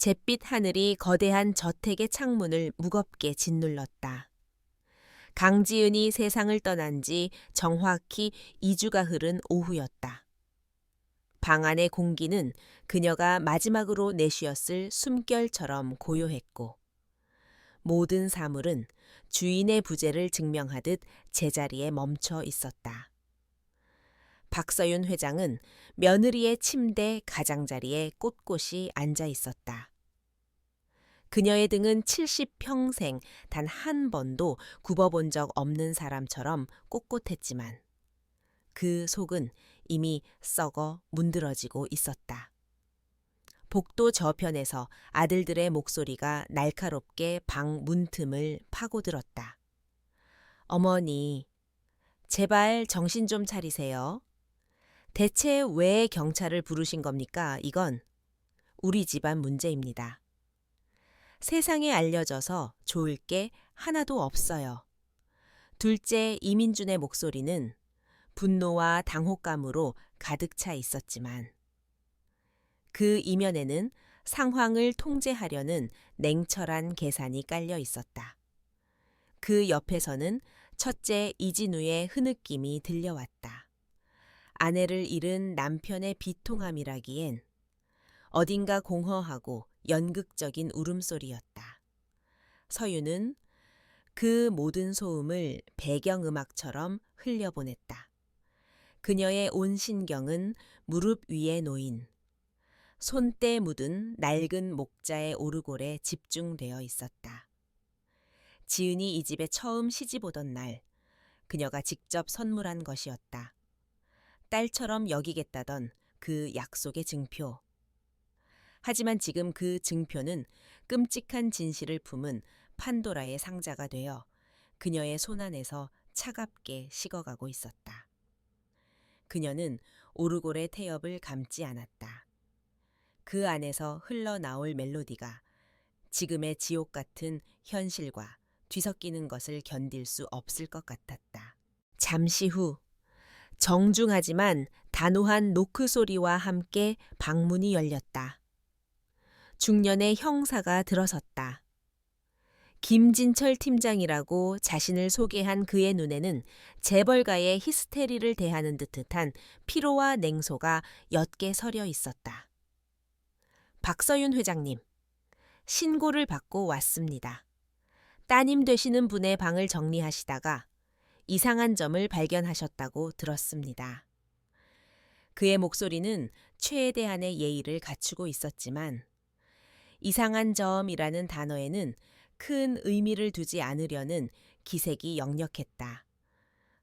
잿빛 하늘이 거대한 저택의 창문을 무겁게 짓눌렀다. 강지은이 세상을 떠난 지 정확히 2주가 흐른 오후였다. 방 안의 공기는 그녀가 마지막으로 내쉬었을 숨결처럼 고요했고, 모든 사물은 주인의 부재를 증명하듯 제자리에 멈춰 있었다. 박서윤 회장은 며느리의 침대 가장자리에 꼿꼿이 앉아 있었다. 그녀의 등은 70평생 단 한 번도 굽어본 적 없는 사람처럼 꼿꼿했지만 그 속은 이미 썩어 문드러지고 있었다. 복도 저편에서 아들들의 목소리가 날카롭게 방 문틈을 파고들었다. 어머니, 제발 정신 좀 차리세요. 대체 왜 경찰을 부르신 겁니까? 이건 우리 집안 문제입니다. 세상에 알려져서 좋을 게 하나도 없어요. 둘째 이민준의 목소리는 분노와 당혹감으로 가득 차 있었지만 그 이면에는 상황을 통제하려는 냉철한 계산이 깔려 있었다. 그 옆에서는 첫째 이진우의 흐느낌이 들려왔다. 아내를 잃은 남편의 비통함이라기엔 어딘가 공허하고 연극적인 울음소리였다. 서유는 그 모든 소음을 배경음악처럼 흘려보냈다. 그녀의 온 신경은 무릎 위에 놓인 손때 묻은 낡은 목자의 오르골에 집중되어 있었다. 지은이 이 집에 처음 시집 오던 날 그녀가 직접 선물한 것이었다. 딸처럼 여기겠다던 그 약속의 증표. 하지만 지금 그 증표는 끔찍한 진실을 품은 판도라의 상자가 되어 그녀의 손안에서 차갑게 식어가고 있었다. 그녀는 오르골의 태엽을 감지 않았다. 그 안에서 흘러나올 멜로디가 지금의 지옥 같은 현실과 뒤섞이는 것을 견딜 수 없을 것 같았다. 잠시 후 정중하지만 단호한 노크 소리와 함께 방문이 열렸다. 중년의 형사가 들어섰다. 김진철 팀장이라고 자신을 소개한 그의 눈에는 재벌가의 히스테리를 대하는 듯한 피로와 냉소가 옅게 서려 있었다. 박서윤 회장님, 신고를 받고 왔습니다. 따님 되시는 분의 방을 정리하시다가 이상한 점을 발견하셨다고 들었습니다. 그의 목소리는 최대한의 예의를 갖추고 있었지만 이상한 점이라는 단어에는 큰 의미를 두지 않으려는 기색이 역력했다.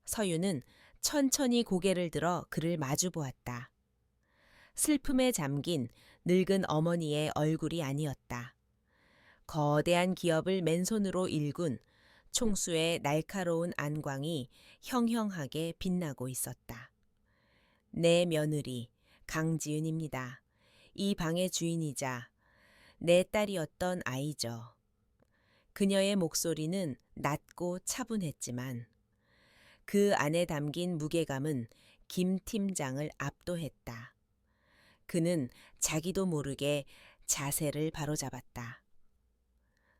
서유는 천천히 고개를 들어 그를 마주 보았다. 슬픔에 잠긴 늙은 어머니의 얼굴이 아니었다. 거대한 기업을 맨손으로 일군 총수의 날카로운 안광이 형형하게 빛나고 있었다. 내 며느리 강지은입니다. 이 방의 주인이자 내 딸이었던 아이죠. 그녀의 목소리는 낮고 차분했지만 그 안에 담긴 무게감은 김 팀장을 압도했다. 그는 자기도 모르게 자세를 바로잡았다.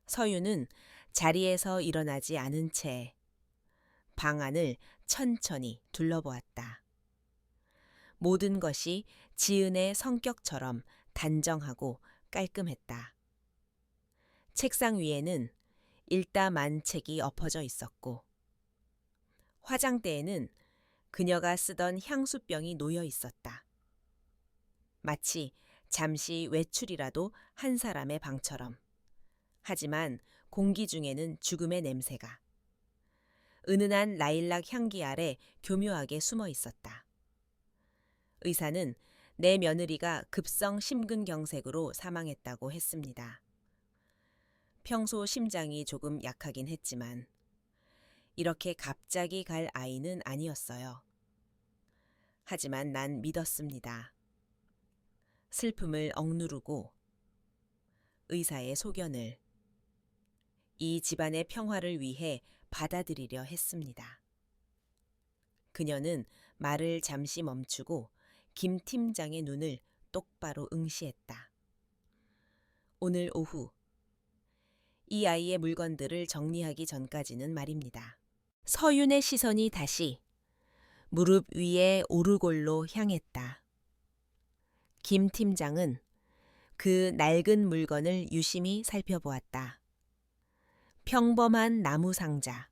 서유는 자리에서 일어나지 않은 채 방 안을 천천히 둘러보았다. 모든 것이 지은의 성격처럼 단정하고 깔끔했다. 책상 위에는 일다만책이 엎어져 있었고 화장대에는 그녀가 쓰던 향수병이 놓여 있었다. 마치 잠시 외출이라도 한 사람의 방처럼. 하지만 공기 중에는 죽음의 냄새가. 은은한 라일락 향기 아래 교묘하게 숨어 있었다. 의사는 내 며느리가 급성 심근경색으로 사망했다고 했습니다. 평소 심장이 조금 약하긴 했지만 이렇게 갑자기 갈 아이는 아니었어요. 하지만 난 믿었습니다. 슬픔을 억누르고 의사의 소견을 이 집안의 평화를 위해 받아들이려 했습니다. 그녀는 말을 잠시 멈추고 김 팀장의 눈을 똑바로 응시했다. 오늘 오후 이 아이의 물건들을 정리하기 전까지는 말입니다. 서윤의 시선이 다시 무릎 위에 오르골로 향했다. 김 팀장은 그 낡은 물건을 유심히 살펴보았다. 평범한 나무 상자.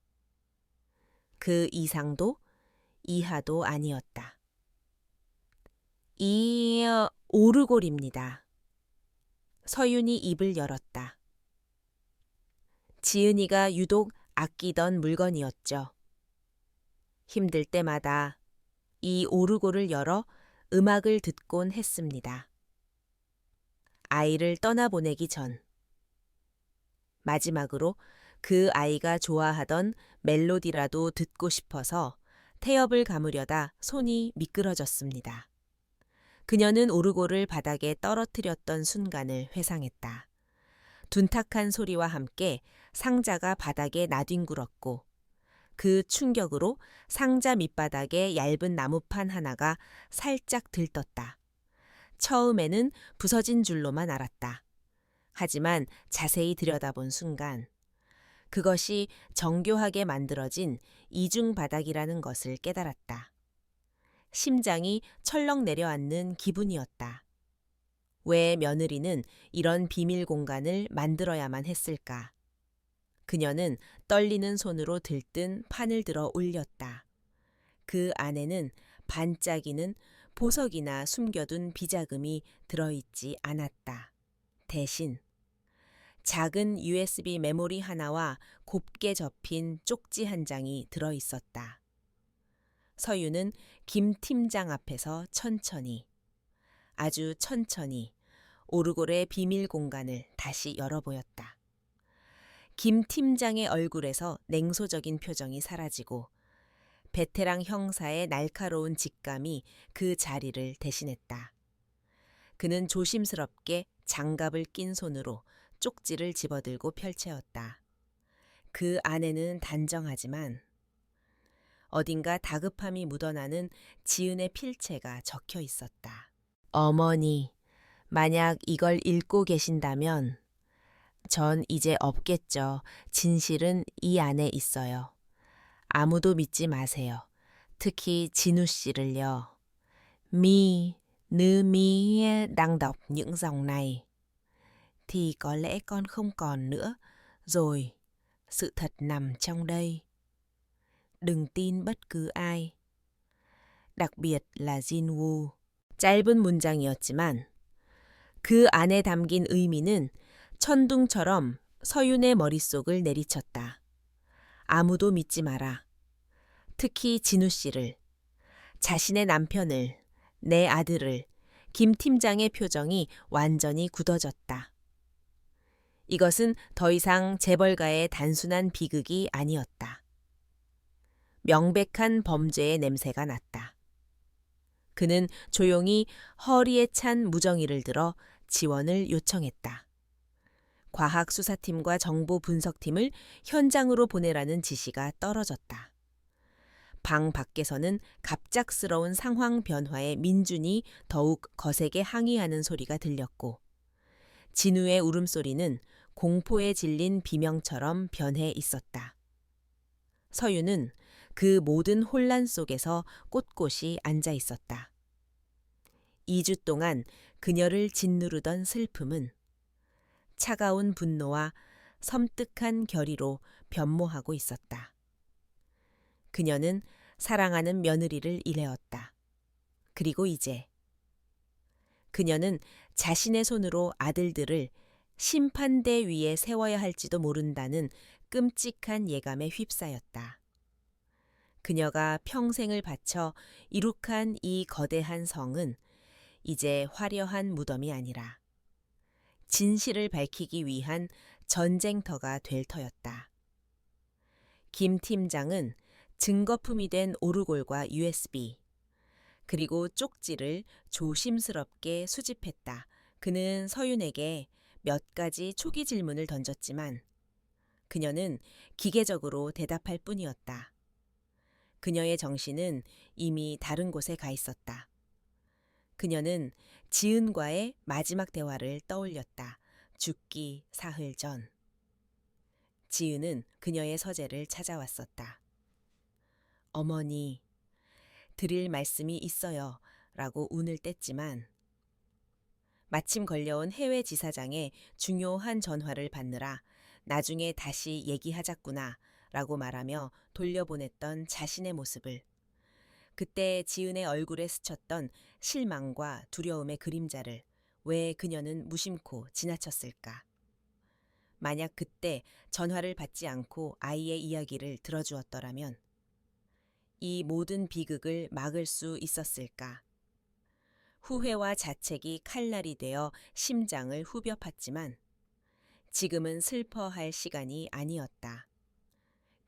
그 이상도 이하도 아니었다. 오르골입니다. 서윤이 입을 열었다. 지은이가 유독 아끼던 물건이었죠. 힘들 때마다 이 오르골을 열어 음악을 듣곤 했습니다. 아이를 떠나보내기 전. 마지막으로 그 아이가 좋아하던 멜로디라도 듣고 싶어서 태엽을 감으려다 손이 미끄러졌습니다. 그녀는 오르골을 바닥에 떨어뜨렸던 순간을 회상했다. 둔탁한 소리와 함께 상자가 바닥에 나뒹굴었고 그 충격으로 상자 밑바닥에 얇은 나무판 하나가 살짝 들떴다. 처음에는 부서진 줄로만 알았다. 하지만 자세히 들여다본 순간 그것이 정교하게 만들어진 이중 바닥이라는 것을 깨달았다. 심장이 철렁 내려앉는 기분이었다. 왜 며느리는 이런 비밀 공간을 만들어야만 했을까? 그녀는 떨리는 손으로 들뜬 판을 들어 올렸다. 그 안에는 반짝이는 보석이나 숨겨둔 비자금이 들어있지 않았다. 대신 작은 USB 메모리 하나와 곱게 접힌 쪽지 한 장이 들어있었다. 서윤은 김 팀장 앞에서 천천히, 아주 천천히 오르골의 비밀 공간을 다시 열어보였다. 김 팀장의 얼굴에서 냉소적인 표정이 사라지고 베테랑 형사의 날카로운 직감이 그 자리를 대신했다. 그는 조심스럽게 장갑을 낀 손으로 쪽지를 집어들고 펼채었다. 그 안에는 단정하지만 어딘가 다급함이 묻어나는 지은의 필체가 적혀 있었다. 어머니, 만약 이걸 읽고 계신다면 전 이제 없겠죠. 진실은 이 안에 있어요. 아무도 믿지 마세요. 특히 진우 씨를요. Nếu mi đang đọc những dòng này thì có lẽ con không còn nữa rồi. Sự thật nằm trong đây. Đừng tin bất cứ ai. đặc biệt là Jinwoo. 짧은 문장이었지만 그 안에 담긴 의미는 천둥처럼 서윤의 머릿속을 내리쳤다. 아무도 믿지 마라. 특히 진우 씨를, 자신의 남편을, 내 아들을. 김 팀장의 표정이 완전히 굳어졌다. 이것은 더 이상 재벌가의 단순한 비극이 아니었다. 명백한 범죄의 냄새가 났다. 그는 조용히 허리에 찬 무정이를 들어 지원을 요청했다. 과학수사팀과 정보분석팀을 현장으로 보내라는 지시가 떨어졌다. 방 밖에서는 갑작스러운 상황 변화에 민준이 더욱 거세게 항의하는 소리가 들렸고 진우의 울음소리는 공포에 질린 비명처럼 변해 있었다. 서윤은 그 모든 혼란 속에서 꼿꼿이 앉아 있었다. 2주 동안 그녀를 짓누르던 슬픔은 차가운 분노와 섬뜩한 결의로 변모하고 있었다. 그녀는 사랑하는 며느리를 잃었다. 그리고 이제 그녀는 자신의 손으로 아들들을 심판대 위에 세워야 할지도 모른다는 끔찍한 예감에 휩싸였다. 그녀가 평생을 바쳐 이룩한 이 거대한 성은 이제 화려한 무덤이 아니라 진실을 밝히기 위한 전쟁터가 될 터였다. 김 팀장은 증거품이 된 오르골과 USB, 그리고 쪽지를 조심스럽게 수집했다. 그는 서윤에게 몇 가지 초기 질문을 던졌지만 그녀는 기계적으로 대답할 뿐이었다. 그녀의 정신은 이미 다른 곳에 가 있었다. 그녀는 지은과의 마지막 대화를 떠올렸다. 죽기 사흘 전. 지은은 그녀의 서재를 찾아왔었다. 어머니, 드릴 말씀이 있어요. 라고 운을 뗐지만 마침 걸려온 해외 지사장의 중요한 전화를 받느라 나중에 다시 얘기하자꾸나 라고 말하며 돌려보냈던 자신의 모습을, 그때 지은의 얼굴에 스쳤던 실망과 두려움의 그림자를 왜 그녀는 무심코 지나쳤을까? 만약 그때 전화를 받지 않고 아이의 이야기를 들어주었더라면 이 모든 비극을 막을 수 있었을까? 후회와 자책이 칼날이 되어 심장을 후벼 팠지만 지금은 슬퍼할 시간이 아니었다.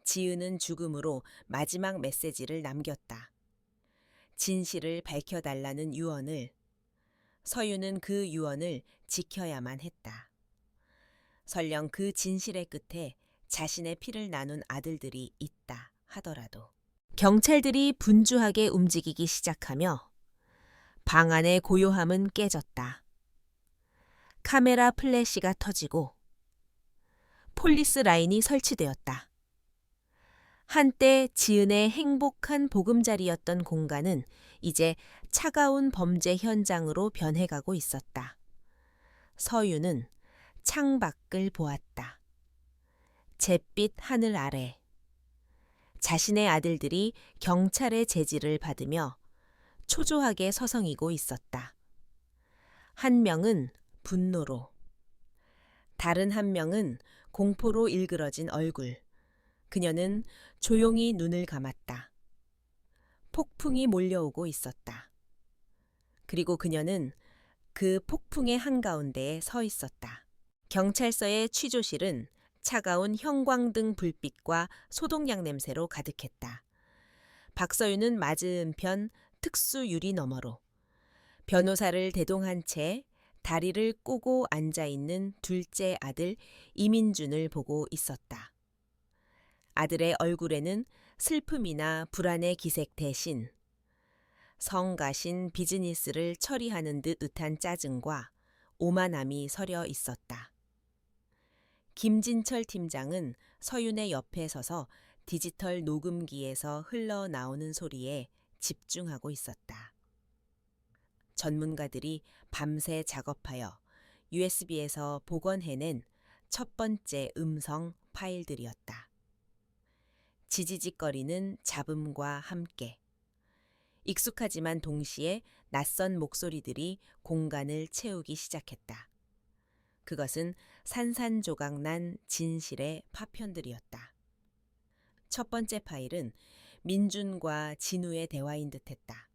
지은은 죽음으로 마지막 메시지를 남겼다. 진실을 밝혀달라는 유언을. 서유는 그 유언을 지켜야만 했다. 설령 그 진실의 끝에 자신의 피를 나눈 아들들이 있다 하더라도. 경찰들이 분주하게 움직이기 시작하며 방 안의 고요함은 깨졌다. 카메라 플래시가 터지고 폴리스 라인이 설치되었다. 한때 지은의 행복한 보금자리였던 공간은 이제 차가운 범죄 현장으로 변해가고 있었다. 서유는 창밖을 보았다. 잿빛 하늘 아래 자신의 아들들이 경찰의 제지를 받으며 초조하게 서성이고 있었다. 한 명은 분노로, 다른 한 명은 공포로 일그러진 얼굴. 그녀는 조용히 눈을 감았다. 폭풍이 몰려오고 있었다. 그리고 그녀는 그 폭풍의 한가운데에 서 있었다. 경찰서의 취조실은 차가운 형광등 불빛과 소독약 냄새로 가득했다. 박서윤은 맞은편 특수 유리 너머로 변호사를 대동한 채 다리를 꼬고 앉아있는 둘째 아들 이민준을 보고 있었다. 아들의 얼굴에는 슬픔이나 불안의 기색 대신 성가신 비즈니스를 처리하는 듯한 짜증과 오만함이 서려 있었다. 김진철 팀장은 서윤의 옆에 서서 디지털 녹음기에서 흘러나오는 소리에 집중하고 있었다. 전문가들이 밤새 작업하여 USB에서 복원해낸 첫 번째 음성 파일들이었다. 지지직거리는 잡음과 함께 익숙하지만 동시에 낯선 목소리들이 공간을 채우기 시작했다. 그것은 산산조각난 진실의 파편들이었다. 첫 번째 파일은 민준과 진우의 대화인 듯했다.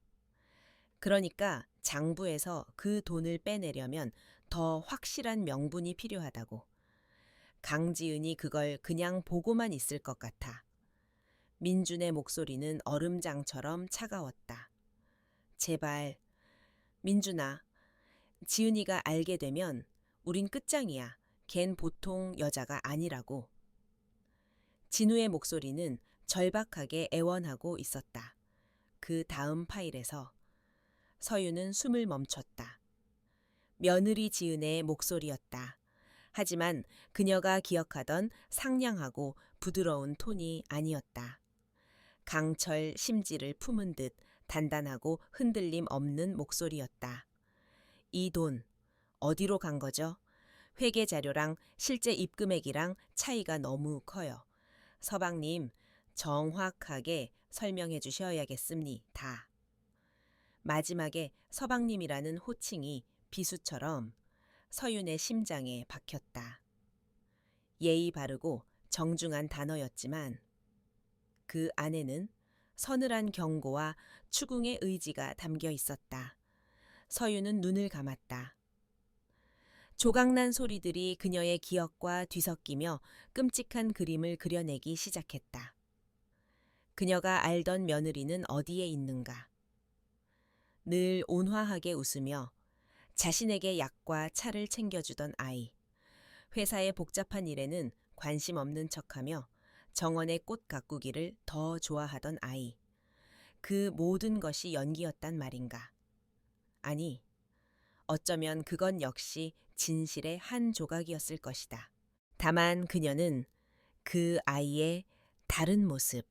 그러니까 장부에서 그 돈을 빼내려면 더 확실한 명분이 필요하다고. 강지은이 그걸 그냥 보고만 있을 것 같아. 민준의 목소리는 얼음장처럼 차가웠다. 제발, 민준아. 지은이가 알게 되면 우린 끝장이야. 걘 보통 여자가 아니라고. 진우의 목소리는 절박하게 애원하고 있었다. 그 다음 파일에서 서유는 숨을 멈췄다. 며느리 지은의 목소리였다. 하지만 그녀가 기억하던 상냥하고 부드러운 톤이 아니었다. 강철 심지를 품은 듯 단단하고 흔들림 없는 목소리였다. 이 돈 어디로 간 거죠? 회계 자료랑 실제 입금액이랑 차이가 너무 커요. 서방님, 정확하게 설명해 주셔야겠습니다. 마지막에 서방님이라는 호칭이 비수처럼 서윤의 심장에 박혔다. 예의 바르고 정중한 단어였지만 그 안에는 서늘한 경고와 추궁의 의지가 담겨 있었다. 서윤은 눈을 감았다. 조각난 소리들이 그녀의 기억과 뒤섞이며 끔찍한 그림을 그려내기 시작했다. 그녀가 알던 며느리는 어디에 있는가? 늘 온화하게 웃으며 자신에게 약과 차를 챙겨주던 아이. 회사의 복잡한 일에는 관심 없는 척하며 정원의 꽃 가꾸기를 더 좋아하던 아이. 그 모든 것이 연기였단 말인가? 아니, 어쩌면 그건 역시 진실의 한 조각이었을 것이다. 다만 그녀는 그 아이의 다른 모습,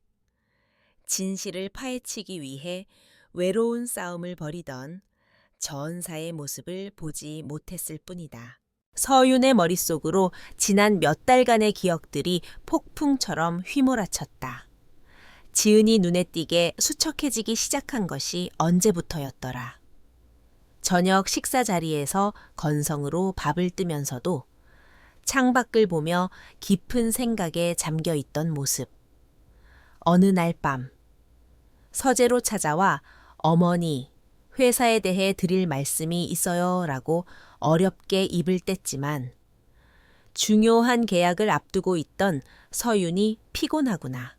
진실을 파헤치기 위해 외로운 싸움을 벌이던 전사의 모습을 보지 못했을 뿐이다. 서윤의 머릿속으로 지난 몇 달간의 기억들이 폭풍처럼 휘몰아쳤다. 지은이 눈에 띄게 수척해지기 시작한 것이 언제부터였더라. 저녁 식사 자리에서 건성으로 밥을 뜨면서도 창밖을 보며 깊은 생각에 잠겨 있던 모습. 어느 날 밤, 서재로 찾아와 어머니, 회사에 대해 드릴 말씀이 있어요 라고 어렵게 입을 뗐지만 중요한 계약을 앞두고 있던 서윤이 피곤하구나.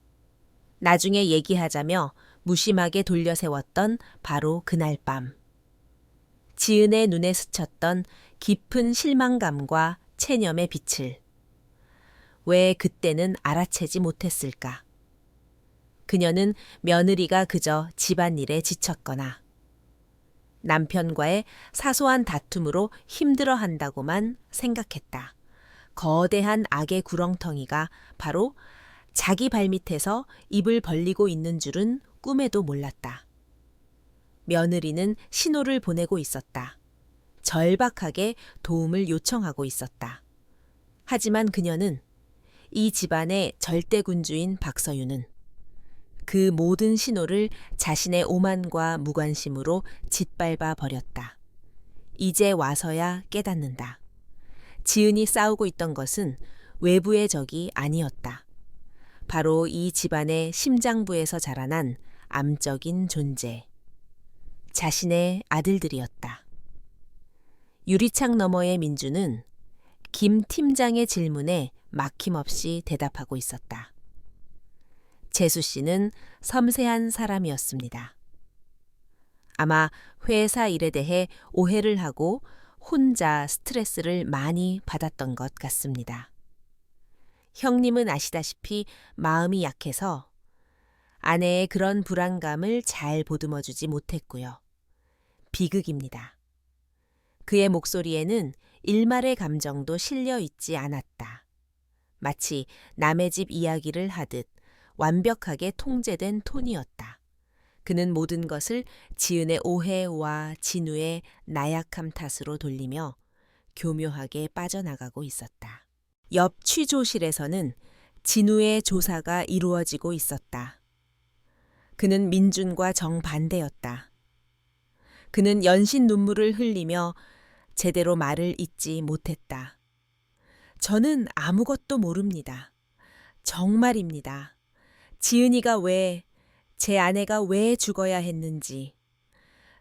나중에 얘기하자며 무심하게 돌려 세웠던 바로 그날 밤. 지은의 눈에 스쳤던 깊은 실망감과 체념의 빛을 왜 그때는 알아채지 못했을까? 그녀는 며느리가 그저 집안일에 지쳤거나 남편과의 사소한 다툼으로 힘들어한다고만 생각했다. 거대한 악의 구렁텅이가 바로 자기 발밑에서 입을 벌리고 있는 줄은 꿈에도 몰랐다. 며느리는 신호를 보내고 있었다. 절박하게 도움을 요청하고 있었다. 하지만 그녀는 이 집안의 절대군주인 박서윤은 그 모든 신호를 자신의 오만과 무관심으로 짓밟아 버렸다. 이제 와서야 깨닫는다. 지은이 싸우고 있던 것은 외부의 적이 아니었다. 바로 이 집안의 심장부에서 자라난 암적인 존재. 자신의 아들들이었다. 유리창 너머의 민주는 김 팀장의 질문에 막힘없이 대답하고 있었다. 재수 씨는 섬세한 사람이었습니다. 아마 회사 일에 대해 오해를 하고 혼자 스트레스를 많이 받았던 것 같습니다. 형님은 아시다시피 마음이 약해서 아내의 그런 불안감을 잘 보듬어주지 못했고요. 비극입니다. 그의 목소리에는 일말의 감정도 실려 있지 않았다. 마치 남의 집 이야기를 하듯 완벽하게 통제된 톤이었다. 그는 모든 것을 지은의 오해와 진우의 나약함 탓으로 돌리며 교묘하게 빠져나가고 있었다. 옆 취조실에서는 진우의 조사가 이루어지고 있었다. 그는 민준과 정반대였다. 그는 연신 눈물을 흘리며 제대로 말을 잇지 못했다. 저는 아무것도 모릅니다. 정말입니다. 지은이가 왜, 제 아내가 왜 죽어야 했는지.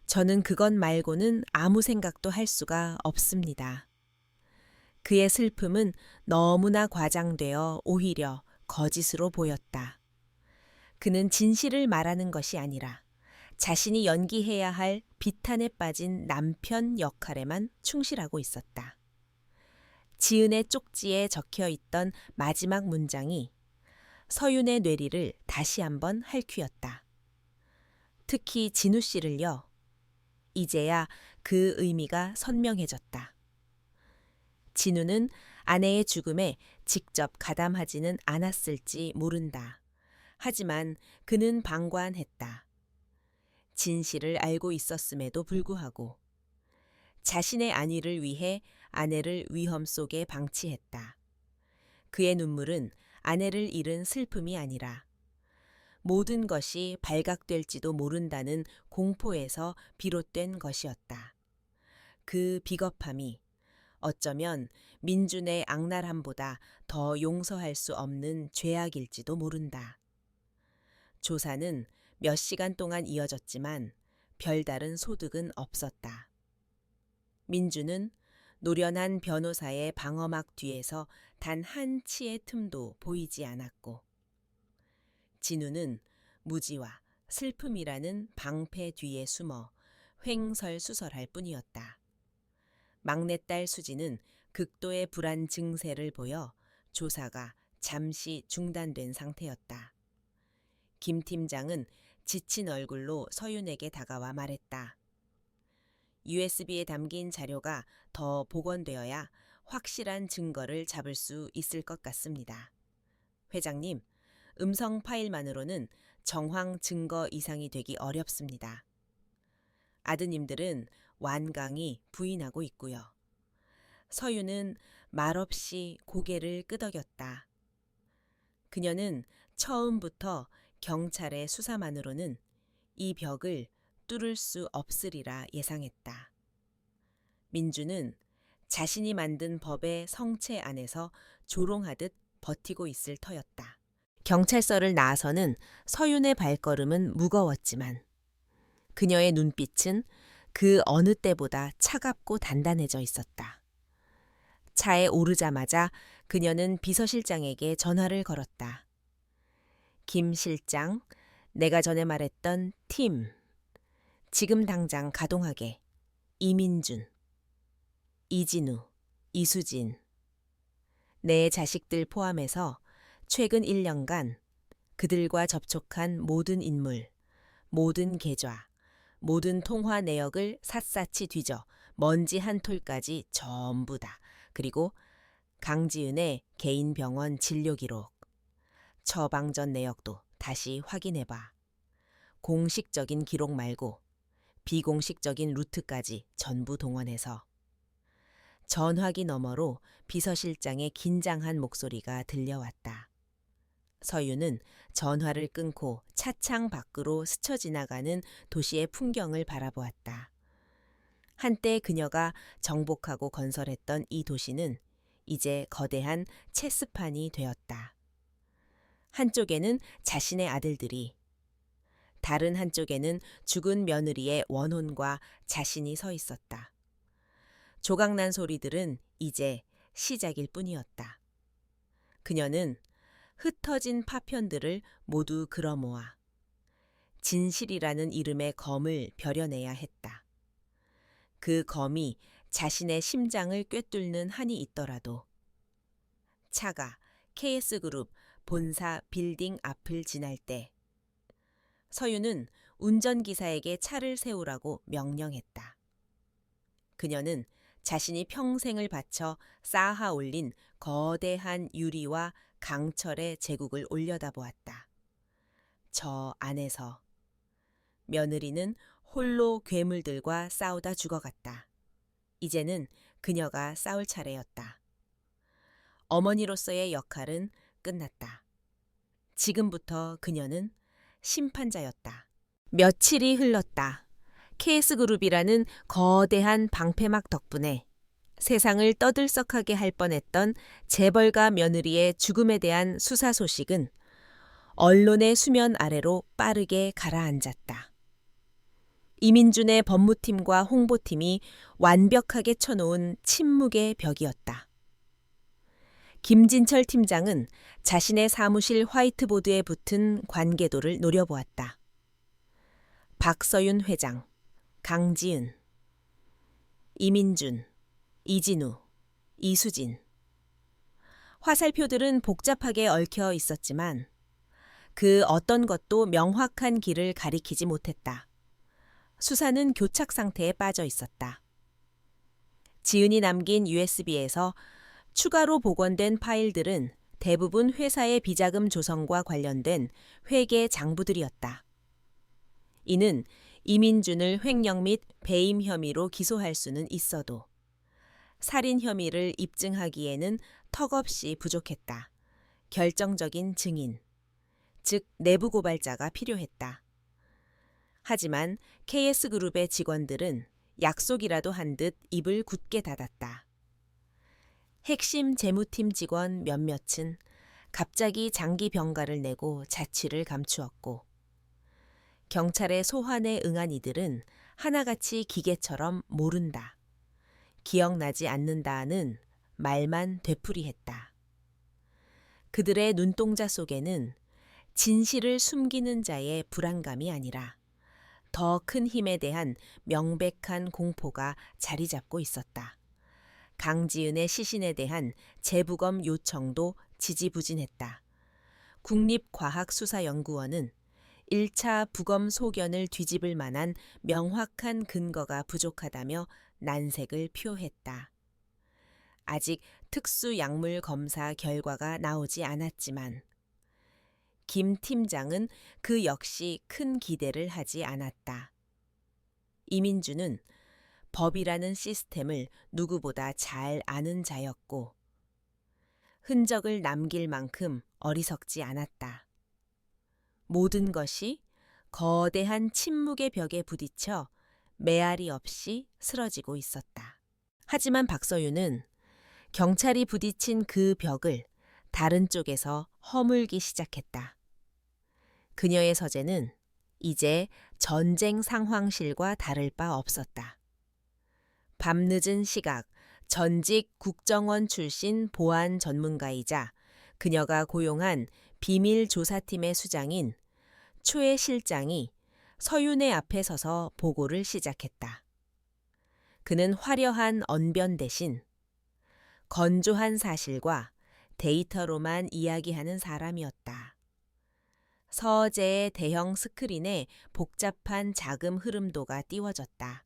저는 그것 말고는 아무 생각도 할 수가 없습니다. 그의 슬픔은 너무나 과장되어 오히려 거짓으로 보였다. 그는 진실을 말하는 것이 아니라 자신이 연기해야 할 비탄에 빠진 남편 역할에만 충실하고 있었다. 지은의 쪽지에 적혀 있던 마지막 문장이 서윤의 뇌리를 다시 한번 핥히었다. 특히 진우 씨를요. 이제야 그 의미가 선명해졌다. 진우는 아내의 죽음에 직접 가담하지는 않았을지 모른다. 하지만 그는 방관했다. 진실을 알고 있었음에도 불구하고 자신의 안위를 위해 아내를 위험 속에 방치했다. 그의 눈물은 아내를 잃은 슬픔이 아니라 모든 것이 발각될지도 모른다는 공포에서 비롯된 것이었다. 그 비겁함이 어쩌면 민준의 악랄함보다 더 용서할 수 없는 죄악일지도 모른다. 조사는 몇 시간 동안 이어졌지만 별다른 소득은 없었다. 민준은 노련한 변호사의 방어막 뒤에서 단 한 치의 틈도 보이지 않았고 진우는 무지와 슬픔이라는 방패 뒤에 숨어 횡설수설할 뿐이었다. 막내딸 수지는 극도의 불안 증세를 보여 조사가 잠시 중단된 상태였다. 김 팀장은 지친 얼굴로 서윤에게 다가와 말했다. USB에 담긴 자료가 더 복원되어야 확실한 증거를 잡을 수 있을 것 같습니다. 회장님, 음성 파일만으로는 정황 증거 이상이 되기 어렵습니다. 아드님들은 완강히 부인하고 있고요. 서유는 말없이 고개를 끄덕였다. 그녀는 처음부터 경찰의 수사만으로는 이 벽을 뚫을 수 없으리라 예상했다. 민주는 자신이 만든 법의 성체 안에서 조롱하듯 버티고 있을 터였다. 경찰서를 나서는 서윤의 발걸음은 무거웠지만 그녀의 눈빛은 그 어느 때보다 차갑고 단단해져 있었다. 차에 오르자마자 그녀는 비서실장에게 전화를 걸었다. 김 실장, 내가 전에 말했던 팀. 지금 당장 가동하게. 이민준, 이진우, 이수진. 내 자식들 포함해서 최근 1년간 그들과 접촉한 모든 인물, 모든 계좌, 모든 통화 내역을 샅샅이 뒤져 먼지 한 톨까지 전부 다. 그리고 강지은의 개인 병원 진료 기록, 처방 전 내역도 다시 확인해봐. 공식적인 기록 말고 비공식적인 루트까지 전부 동원해서. 전화기 너머로 비서실장의 긴장한 목소리가 들려왔다. 서유는 전화를 끊고 차창 밖으로 스쳐 지나가는 도시의 풍경을 바라보았다. 한때 그녀가 정복하고 건설했던 이 도시는 이제 거대한 체스판이 되었다. 한쪽에는 자신의 아들들이, 다른 한쪽에는 죽은 며느리의 원혼과 자신이 서 있었다. 조각난 소리들은 이제 시작일 뿐이었다. 그녀는 흩어진 파편들을 모두 끌어모아 진실이라는 이름의 검을 벼려내야 했다. 그 검이 자신의 심장을 꿰뚫는 한이 있더라도. 차가 KS그룹 본사 빌딩 앞을 지날 때 서유는 운전기사에게 차를 세우라고 명령했다. 그녀는 자신이 평생을 바쳐 쌓아 올린 거대한 유리와 강철의 제국을 올려다보았다. 저 안에서 며느리는 홀로 괴물들과 싸우다 죽어갔다. 이제는 그녀가 싸울 차례였다. 어머니로서의 역할은 끝났다. 지금부터 그녀는 심판자였다. 며칠이 흘렀다. KS그룹이라는 거대한 방패막 덕분에 세상을 떠들썩하게 할 뻔했던 재벌가 며느리의 죽음에 대한 수사 소식은 언론의 수면 아래로 빠르게 가라앉았다. 이민준의 법무팀과 홍보팀이 완벽하게 쳐놓은 침묵의 벽이었다. 김진철 팀장은 자신의 사무실 화이트보드에 붙은 관계도를 노려보았다. 박서윤 회장, 강지은, 이민준, 이진우, 이수진. 화살표들은 복잡하게 얽혀 있었지만 그 어떤 것도 명확한 길을 가리키지 못했다. 수사는 교착 상태에 빠져 있었다. 지은이 남긴 USB에서 추가로 복원된 파일들은 대부분 회사의 비자금 조성과 관련된 회계 장부들이었다. 이는 이민준을 횡령 및 배임 혐의로 기소할 수는 있어도 살인 혐의를 입증하기에는 턱없이 부족했다. 결정적인 증인, 즉 내부 고발자가 필요했다. 하지만 KS그룹의 직원들은 약속이라도 한 듯 입을 굳게 닫았다. 핵심 재무팀 직원 몇몇은 갑자기 장기 병가를 내고 자취를 감추었고 경찰의 소환에 응한 이들은 하나같이 기계처럼 모른다, 기억나지 않는다는 말만 되풀이했다. 그들의 눈동자 속에는 진실을 숨기는 자의 불안감이 아니라 더 큰 힘에 대한 명백한 공포가 자리 잡고 있었다. 강지은의 시신에 대한 재부검 요청도 지지부진했다. 국립과학수사연구원은 1차 부검 소견을 뒤집을 만한 명확한 근거가 부족하다며 난색을 표했다. 아직 특수 약물 검사 결과가 나오지 않았지만 김 팀장은 그 역시 큰 기대를 하지 않았다. 이민주는 법이라는 시스템을 누구보다 잘 아는 자였고 흔적을 남길 만큼 어리석지 않았다. 모든 것이 거대한 침묵의 벽에 부딪혀 메아리 없이 쓰러지고 있었다. 하지만 박서윤은 경찰이 부딪힌 그 벽을 다른 쪽에서 허물기 시작했다. 그녀의 서재는 이제 전쟁 상황실과 다를 바 없었다. 밤늦은 시각 전직 국정원 출신 보안 전문가이자 그녀가 고용한 비밀 조사팀의 수장인 초의 실장이 서윤의 앞에 서서 보고를 시작했다. 그는 화려한 언변 대신 건조한 사실과 데이터로만 이야기하는 사람이었다. 서재의 대형 스크린에 복잡한 자금 흐름도가 띄워졌다.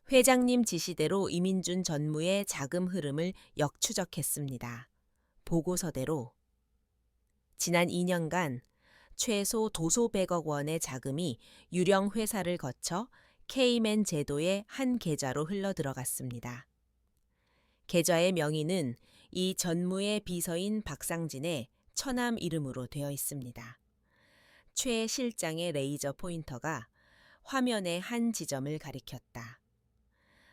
회장님 지시대로 이민준 전무의 자금 흐름을 역추적했습니다. 보고서대로 지난 2년간 최소 도소 100억 원의 자금이 유령 회사를 거쳐 K맨 제도의 한 계좌로 흘러들어갔습니다. 계좌의 명의는 이 전무의 비서인 박상진의 처남 이름으로 되어 있습니다. 최 실장의 레이저 포인터가 화면의 한 지점을 가리켰다.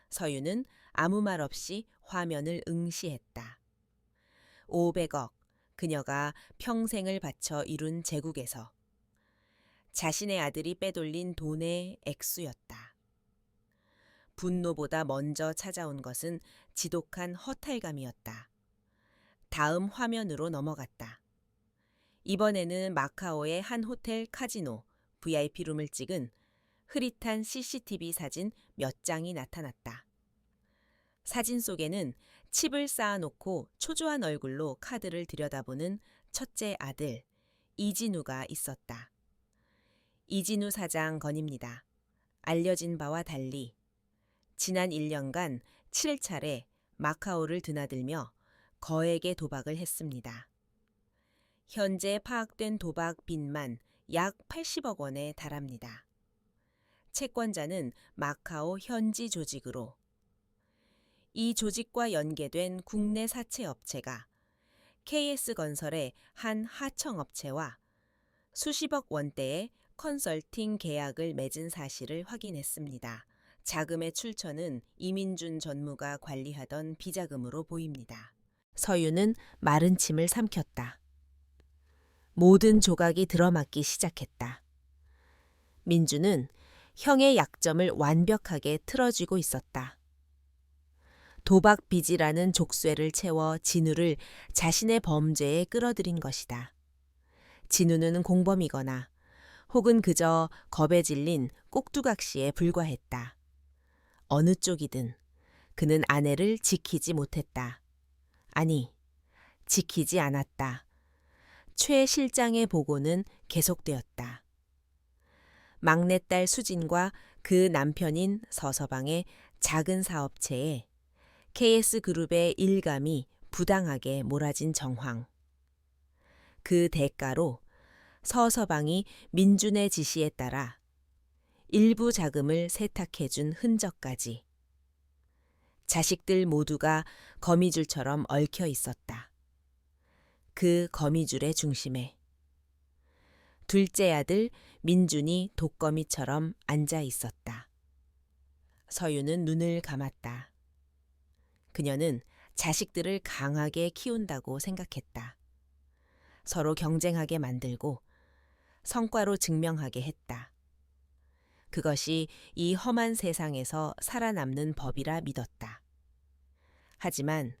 서윤은 아무 말 없이 화면을 응시했다. 500억, 그녀가 평생을 바쳐 이룬 제국에서 자신의 아들이 빼돌린 돈의 액수였다. 분노보다 먼저 찾아온 것은 지독한 허탈감이었다. 다음 화면으로 넘어갔다. 이번에는 마카오의 한 호텔 카지노 VIP룸을 찍은 흐릿한 CCTV 사진 몇 장이 나타났다. 사진 속에는 칩을 쌓아놓고 초조한 얼굴로 카드를 들여다보는 첫째 아들 이진우가 있었다. 이진우 사장 건입니다. 알려진 바와 달리 지난 1년간 7차례 마카오를 드나들며 거액의 도박을 했습니다. 현재 파악된 도박 빚만 약 80억 원에 달합니다. 채권자는 마카오 현지 조직으로 이 조직과 연계된 국내 사채 업체가 KS건설의 한 하청업체와 수십억 원대의 컨설팅 계약을 맺은 사실을 확인했습니다. 자금의 출처는 이민준 전무가 관리하던 비자금으로 보입니다. 서윤은 마른 침을 삼켰다. 모든 조각이 들어맞기 시작했다. 민주는 형의 약점을 완벽하게 틀어쥐고 있었다. 도박 빚이라는 족쇄를 채워 진우를 자신의 범죄에 끌어들인 것이다. 진우는 공범이거나 혹은 그저 겁에 질린 꼭두각시에 불과했다. 어느 쪽이든 그는 아내를 지키지 못했다. 아니, 지키지 않았다. 최 실장의 보고는 계속되었다. 막내딸 수진과 그 남편인 서서방의 작은 사업체에 KS그룹의 일감이 부당하게 몰아진 정황. 그 대가로 서서방이 민준의 지시에 따라 일부 자금을 세탁해준 흔적까지. 자식들 모두가 거미줄처럼 얽혀 있었다. 그 거미줄의 중심에 둘째 아들 민준이 독거미처럼 앉아 있었다. 서윤은 눈을 감았다. 그녀는 자식들을 강하게 키운다고 생각했다. 서로 경쟁하게 만들고 성과로 증명하게 했다. 그것이 이 험한 세상에서 살아남는 법이라 믿었다. 하지만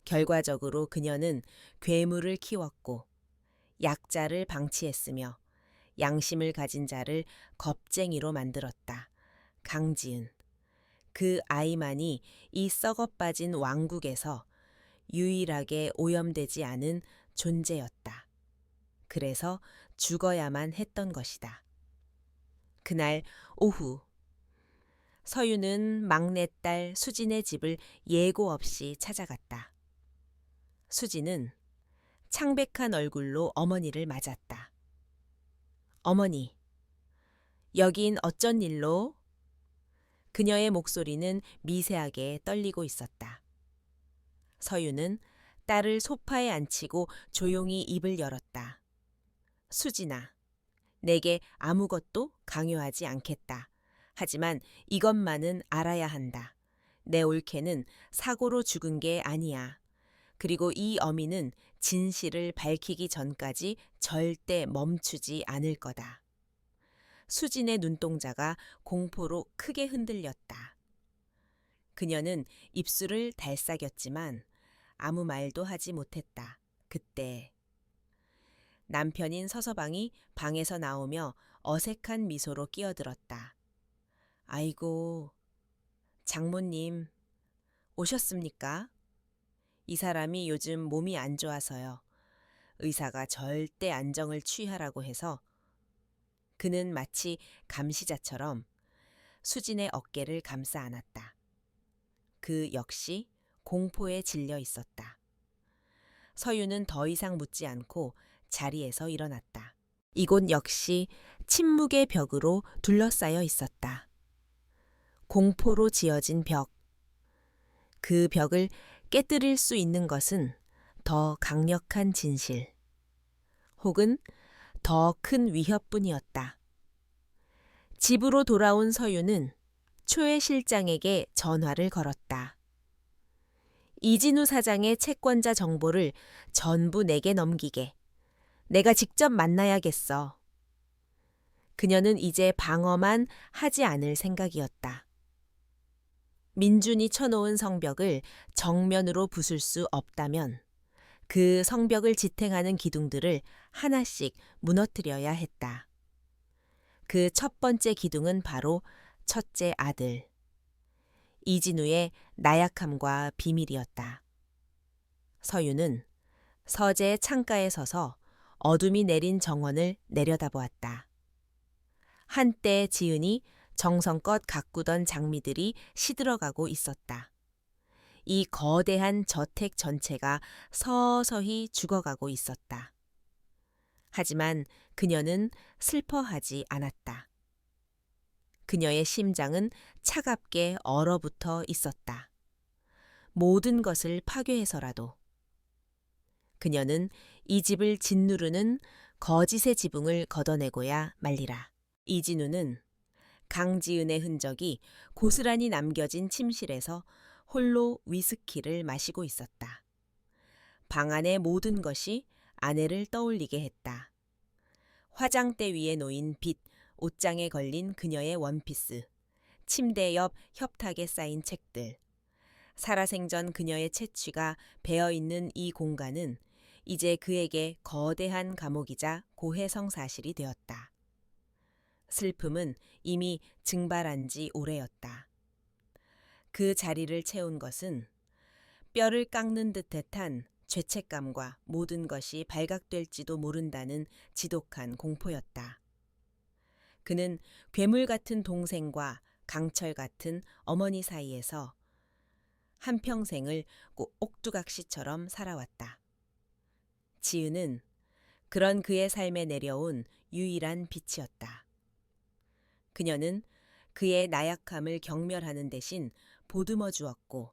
결과적으로 그녀는 괴물을 키웠고 약자를 방치했으며 양심을 가진 자를 겁쟁이로 만들었다. 강지은. 그 아이만이 이 썩어빠진 왕국에서 유일하게 오염되지 않은 존재였다. 그래서 죽어야만 했던 것이다. 그날 오후 서유는 막내딸 수진의 집을 예고 없이 찾아갔다. 수진은 창백한 얼굴로 어머니를 맞았다. 어머니, 여긴 어쩐 일로? 그녀의 목소리는 미세하게 떨리고 있었다. 서유는 딸을 소파에 앉히고 조용히 입을 열었다. 수진아, 내게 아무것도 강요하지 않겠다. 하지만 이것만은 알아야 한다. 내 올케는 사고로 죽은 게 아니야. 그리고 이 어미는 진실을 밝히기 전까지 절대 멈추지 않을 거다. 수진의 눈동자가 공포로 크게 흔들렸다. 그녀는 입술을 달싹였지만 아무 말도 하지 못했다. 그때 남편인 서서방이 방에서 나오며 어색한 미소로 끼어들었다. 아이고, 장모님, 오셨습니까? 이 사람이 요즘 몸이 안 좋아서요. 의사가 절대 안정을 취하라고 해서. 그는 마치 감시자처럼 수진의 어깨를 감싸 안았다. 그 역시 공포에 질려 있었다. 서유는 더 이상 묻지 않고 자리에서 일어났다. 이곳 역시 침묵의 벽으로 둘러싸여 있었다. 공포로 지어진 벽. 그 벽을 깨뜨릴 수 있는 것은 더 강력한 진실, 혹은 더 큰 위협뿐이었다. 집으로 돌아온 서유는 초회 실장에게 전화를 걸었다. 이진우 사장의 채권자 정보를 전부 내게 넘기게. 내가 직접 만나야겠어. 그녀는 이제 방어만 하지 않을 생각이었다. 민준이 쳐놓은 성벽을 정면으로 부술 수 없다면 그 성벽을 지탱하는 기둥들을 하나씩 무너뜨려야 했다. 그 첫 번째 기둥은 바로 첫째 아들, 이진우의 나약함과 비밀이었다. 서유는 서재의 창가에 서서 어둠이 내린 정원을 내려다보았다. 한때 지은이 정성껏 가꾸던 장미들이 시들어가고 있었다. 이 거대한 저택 전체가 서서히 죽어가고 있었다. 하지만 그녀는 슬퍼하지 않았다. 그녀의 심장은 차갑게 얼어붙어 있었다. 모든 것을 파괴해서라도. 그녀는 이 집을 짓누르는 거짓의 지붕을 걷어내고야 말리라. 이진우는 강지은의 흔적이 고스란히 남겨진 침실에서 홀로 위스키를 마시고 있었다. 방 안의 모든 것이 아내를 떠올리게 했다. 화장대 위에 놓인 빛, 옷장에 걸린 그녀의 원피스, 침대 옆 협탁에 쌓인 책들, 살아생전 그녀의 채취가 배어있는 이 공간은 이제 그에게 거대한 감옥이자 고해성 사실이 되었다. 슬픔은 이미 증발한 지 오래였다. 그 자리를 채운 것은 뼈를 깎는 듯했한 죄책감과 모든 것이 발각될지도 모른다는 지독한 공포였다. 그는 괴물 같은 동생과 강철 같은 어머니 사이에서 한평생을 옥두각시처럼 살아왔다. 지은은 그런 그의 삶에 내려온 유일한 빛이었다. 그녀는 그의 나약함을 경멸하는 대신 보듬어 주었고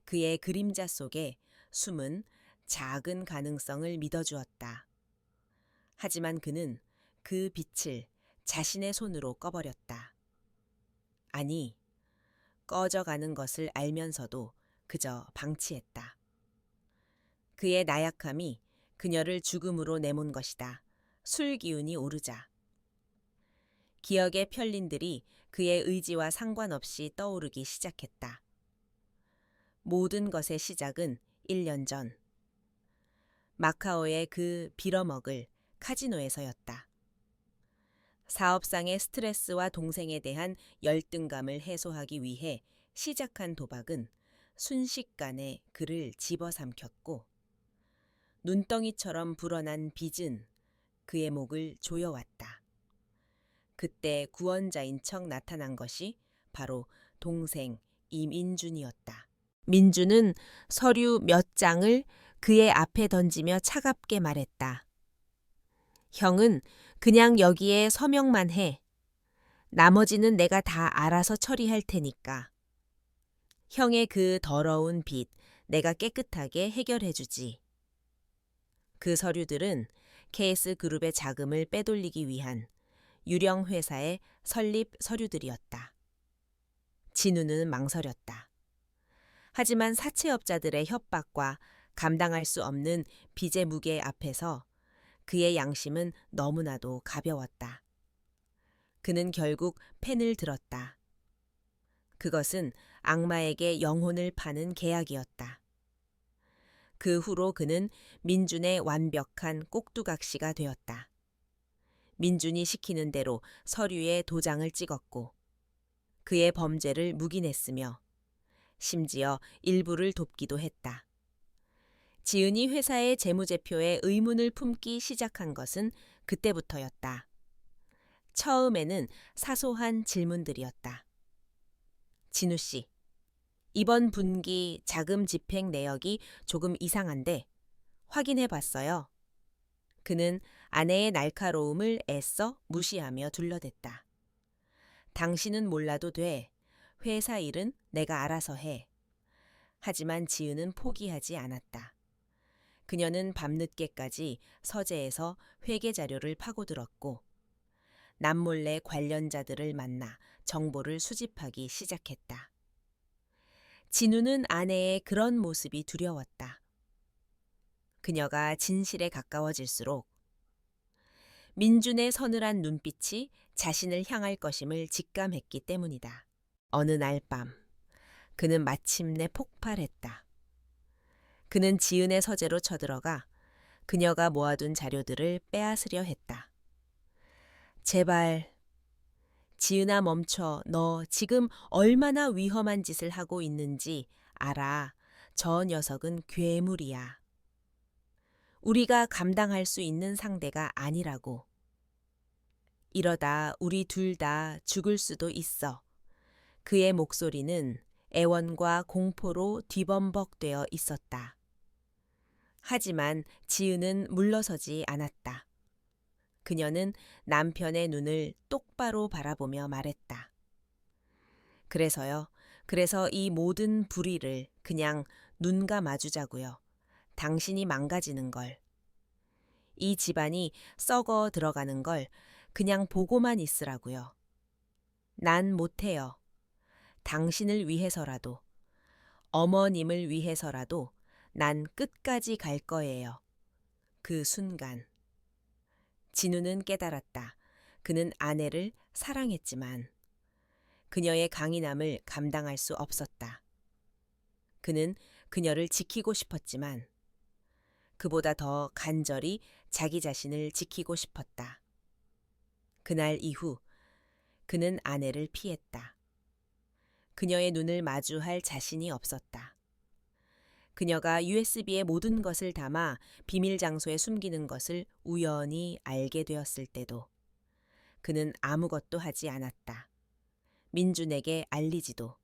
그의 그림자 속에 숨은 작은 가능성을 믿어주었다. 하지만 그는 그 빛을 자신의 손으로 꺼버렸다. 아니, 꺼져가는 것을 알면서도 그저 방치했다. 그의 나약함이 그녀를 죽음으로 내몬 것이다. 술 기운이 오르자. 기억의 편린들이 그의 의지와 상관없이 떠오르기 시작했다. 모든 것의 시작은 1년 전. 마카오의 그 빌어먹을 카지노에서였다. 사업상의 스트레스와 동생에 대한 열등감을 해소하기 위해 시작한 도박은 순식간에 그를 집어삼켰고 눈덩이처럼 불어난 빚은 그의 목을 조여왔다. 그때 구원자인 척 나타난 것이 바로 동생 이민준이었다. 민준은 서류 몇 장을 그의 앞에 던지며 차갑게 말했다. 형은 그냥 여기에 서명만 해. 나머지는 내가 다 알아서 처리할 테니까. 형의 그 더러운 빚 내가 깨끗하게 해결해 주지. 그 서류들은 KS 그룹의 자금을 빼돌리기 위한 유령 회사의 설립 서류들이었다. 진우는 망설였다. 하지만 사채업자들의 협박과 감당할 수 없는 빚의 무게 앞에서 그의 양심은 너무나도 가벼웠다. 그는 결국 펜을 들었다. 그것은 악마에게 영혼을 파는 계약이었다. 그 후로 그는 민준의 완벽한 꼭두각시가 되었다. 민준이 시키는 대로 서류에 도장을 찍었고 그의 범죄를 묵인했으며 심지어 일부를 돕기도 했다. 지은이 회사의 재무제표에 의문을 품기 시작한 것은 그때부터였다. 처음에는 사소한 질문들이었다. 진우 씨, 이번 분기 자금 집행 내역이 조금 이상한데 확인해 봤어요. 그는 아내의 날카로움을 애써 무시하며 둘러댔다. 당신은 몰라도 돼. 회사 일은 내가 알아서 해. 하지만 지은은 포기하지 않았다. 그녀는 밤늦게까지 서재에서 회계 자료를 파고들었고 남몰래 관련자들을 만나 정보를 수집하기 시작했다. 진우는 아내의 그런 모습이 두려웠다. 그녀가 진실에 가까워질수록 민준의 서늘한 눈빛이 자신을 향할 것임을 직감했기 때문이다. 어느 날 밤, 그는 마침내 폭발했다. 그는 지은의 서재로 쳐들어가 그녀가 모아둔 자료들을 빼앗으려 했다. 제발, 지은아 멈춰. 너 지금 얼마나 위험한 짓을 하고 있는지 알아. 저 녀석은 괴물이야. 우리가 감당할 수 있는 상대가 아니라고. 이러다 우리 둘 다 죽을 수도 있어. 그의 목소리는 애원과 공포로 뒤범벅되어 있었다. 하지만 지은은 물러서지 않았다. 그녀는 남편의 눈을 똑바로 바라보며 말했다. 그래서요. 그래서 이 모든 불의를 그냥 눈 감아주자고요. 당신이 망가지는 걸. 이 집안이 썩어 들어가는 걸 그냥 보고만 있으라고요. 난 못해요. 당신을 위해서라도, 어머님을 위해서라도 난 끝까지 갈 거예요. 그 순간. 진우는 깨달았다. 그는 아내를 사랑했지만 그녀의 강인함을 감당할 수 없었다. 그는 그녀를 지키고 싶었지만 그보다 더 간절히 자기 자신을 지키고 싶었다. 그날 이후 그는 아내를 피했다. 그녀의 눈을 마주할 자신이 없었다. 그녀가 USB에 모든 것을 담아 비밀 장소에 숨기는 것을 우연히 알게 되었을 때도 그는 아무것도 하지 않았다. 민준에게 알리지도,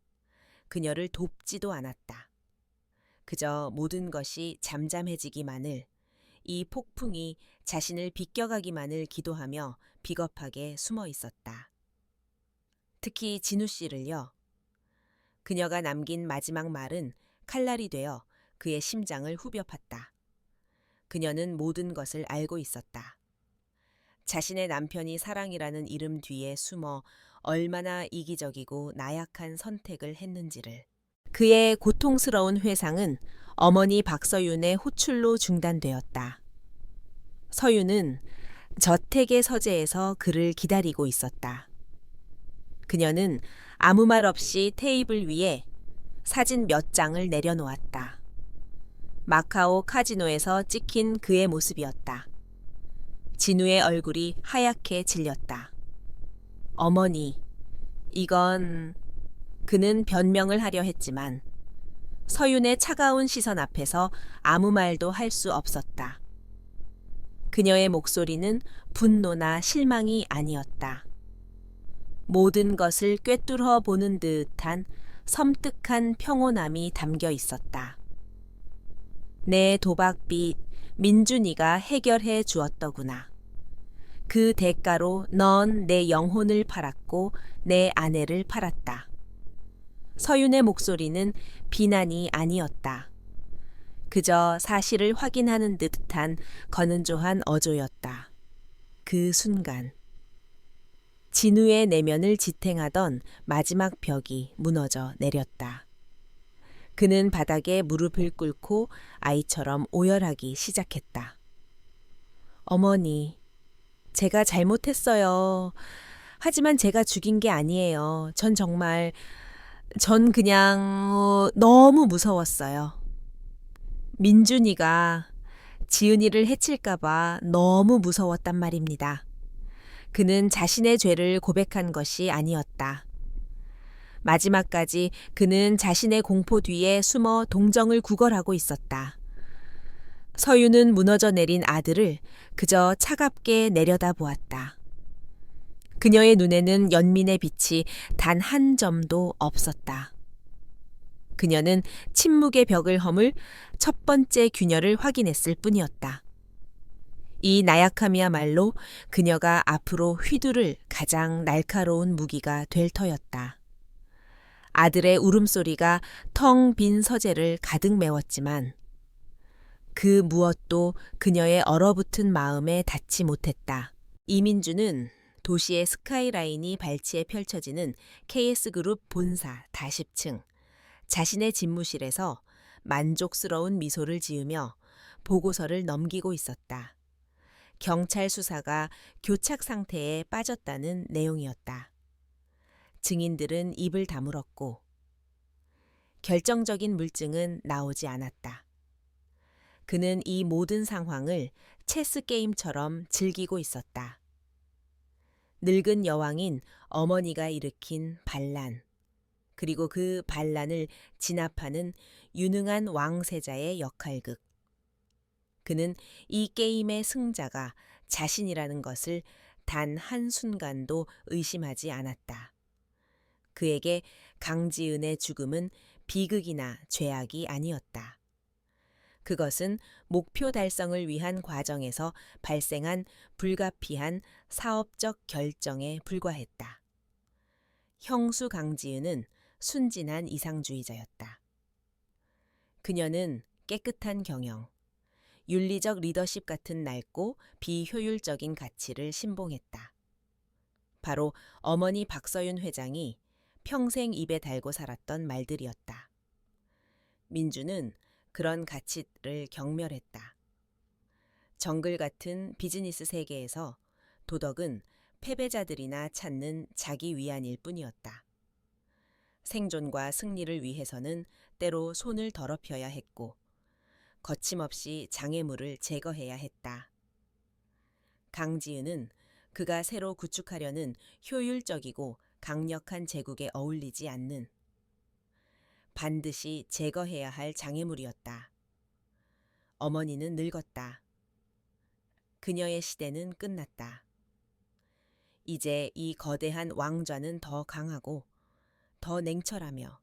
그녀를 돕지도 않았다. 그저 모든 것이 잠잠해지기만을, 이 폭풍이 자신을 비껴가기만을 기도하며 비겁하게 숨어 있었다. 특히 진우 씨를요. 그녀가 남긴 마지막 말은 칼날이 되어 그의 심장을 후벼 팠다. 그녀는 모든 것을 알고 있었다. 자신의 남편이 사랑이라는 이름 뒤에 숨어 얼마나 이기적이고 나약한 선택을 했는지를. 그의 고통스러운 회상은 어머니 박서윤의 호출로 중단되었다. 서윤은 저택의 서재에서 그를 기다리고 있었다. 그녀는 아무 말 없이 테이블 위에 사진 몇 장을 내려놓았다. 마카오 카지노에서 찍힌 그의 모습이었다. 진우의 얼굴이 하얗게 질렸다. 어머니, 이건... 그는 변명을 하려 했지만 서윤의 차가운 시선 앞에서 아무 말도 할 수 없었다. 그녀의 목소리는 분노나 실망이 아니었다. 모든 것을 꿰뚫어 보는 듯한 섬뜩한 평온함이 담겨 있었다. 내 도박빚 민준이가 해결해 주었더구나. 그 대가로 넌 내 영혼을 팔았고 내 아내를 팔았다. 서윤의 목소리는 비난이 아니었다. 그저 사실을 확인하는 듯한 건은조한 어조였다. 그 순간 진우의 내면을 지탱하던 마지막 벽이 무너져 내렸다. 그는 바닥에 무릎을 꿇고 아이처럼 오열하기 시작했다. 어머니, 제가 잘못했어요. 하지만 제가 죽인 게 아니에요. 전 그냥 너무 무서웠어요. 민준이가 지은이를 해칠까봐 너무 무서웠단 말입니다. 그는 자신의 죄를 고백한 것이 아니었다. 마지막까지 그는 자신의 공포 뒤에 숨어 동정을 구걸하고 있었다. 서유는 무너져 내린 아들을 그저 차갑게 내려다보았다. 그녀의 눈에는 연민의 빛이 단 한 점도 없었다. 그녀는 침묵의 벽을 허물 첫 번째 균열을 확인했을 뿐이었다. 이 나약함이야말로 그녀가 앞으로 휘두를 가장 날카로운 무기가 될 터였다. 아들의 울음소리가 텅 빈 서재를 가득 메웠지만 그 무엇도 그녀의 얼어붙은 마음에 닿지 못했다. 이민주는 도시의 스카이라인이 발치에 펼쳐지는 KS그룹 본사 다십층 자신의 집무실에서 만족스러운 미소를 지으며 보고서를 넘기고 있었다. 경찰 수사가 교착 상태에 빠졌다는 내용이었다. 증인들은 입을 다물었고 결정적인 물증은 나오지 않았다. 그는 이 모든 상황을 체스 게임처럼 즐기고 있었다. 늙은 여왕인 어머니가 일으킨 반란, 그리고 그 반란을 진압하는 유능한 왕세자의 역할극. 그는 이 게임의 승자가 자신이라는 것을 단 한순간도 의심하지 않았다. 그에게 강지은의 죽음은 비극이나 죄악이 아니었다. 그것은 목표 달성을 위한 과정에서 발생한 불가피한 사업적 결정에 불과했다. 형수 강지은은 순진한 이상주의자였다. 그녀는 깨끗한 경영, 윤리적 리더십 같은 낡고 비효율적인 가치를 신봉했다. 바로 어머니 박서윤 회장이 평생 입에 달고 살았던 말들이었다. 민주는 그런 가치를 경멸했다. 정글 같은 비즈니스 세계에서 도덕은 패배자들이나 찾는 자기 위안일 뿐이었다. 생존과 승리를 위해서는 때로 손을 더럽혀야 했고 거침없이 장애물을 제거해야 했다. 강지은은 그가 새로 구축하려는 효율적이고 강력한 제국에 어울리지 않는 반드시 제거해야 할 장애물이었다. 어머니는 늙었다. 그녀의 시대는 끝났다. 이제 이 거대한 왕좌는 더 강하고 더 냉철하며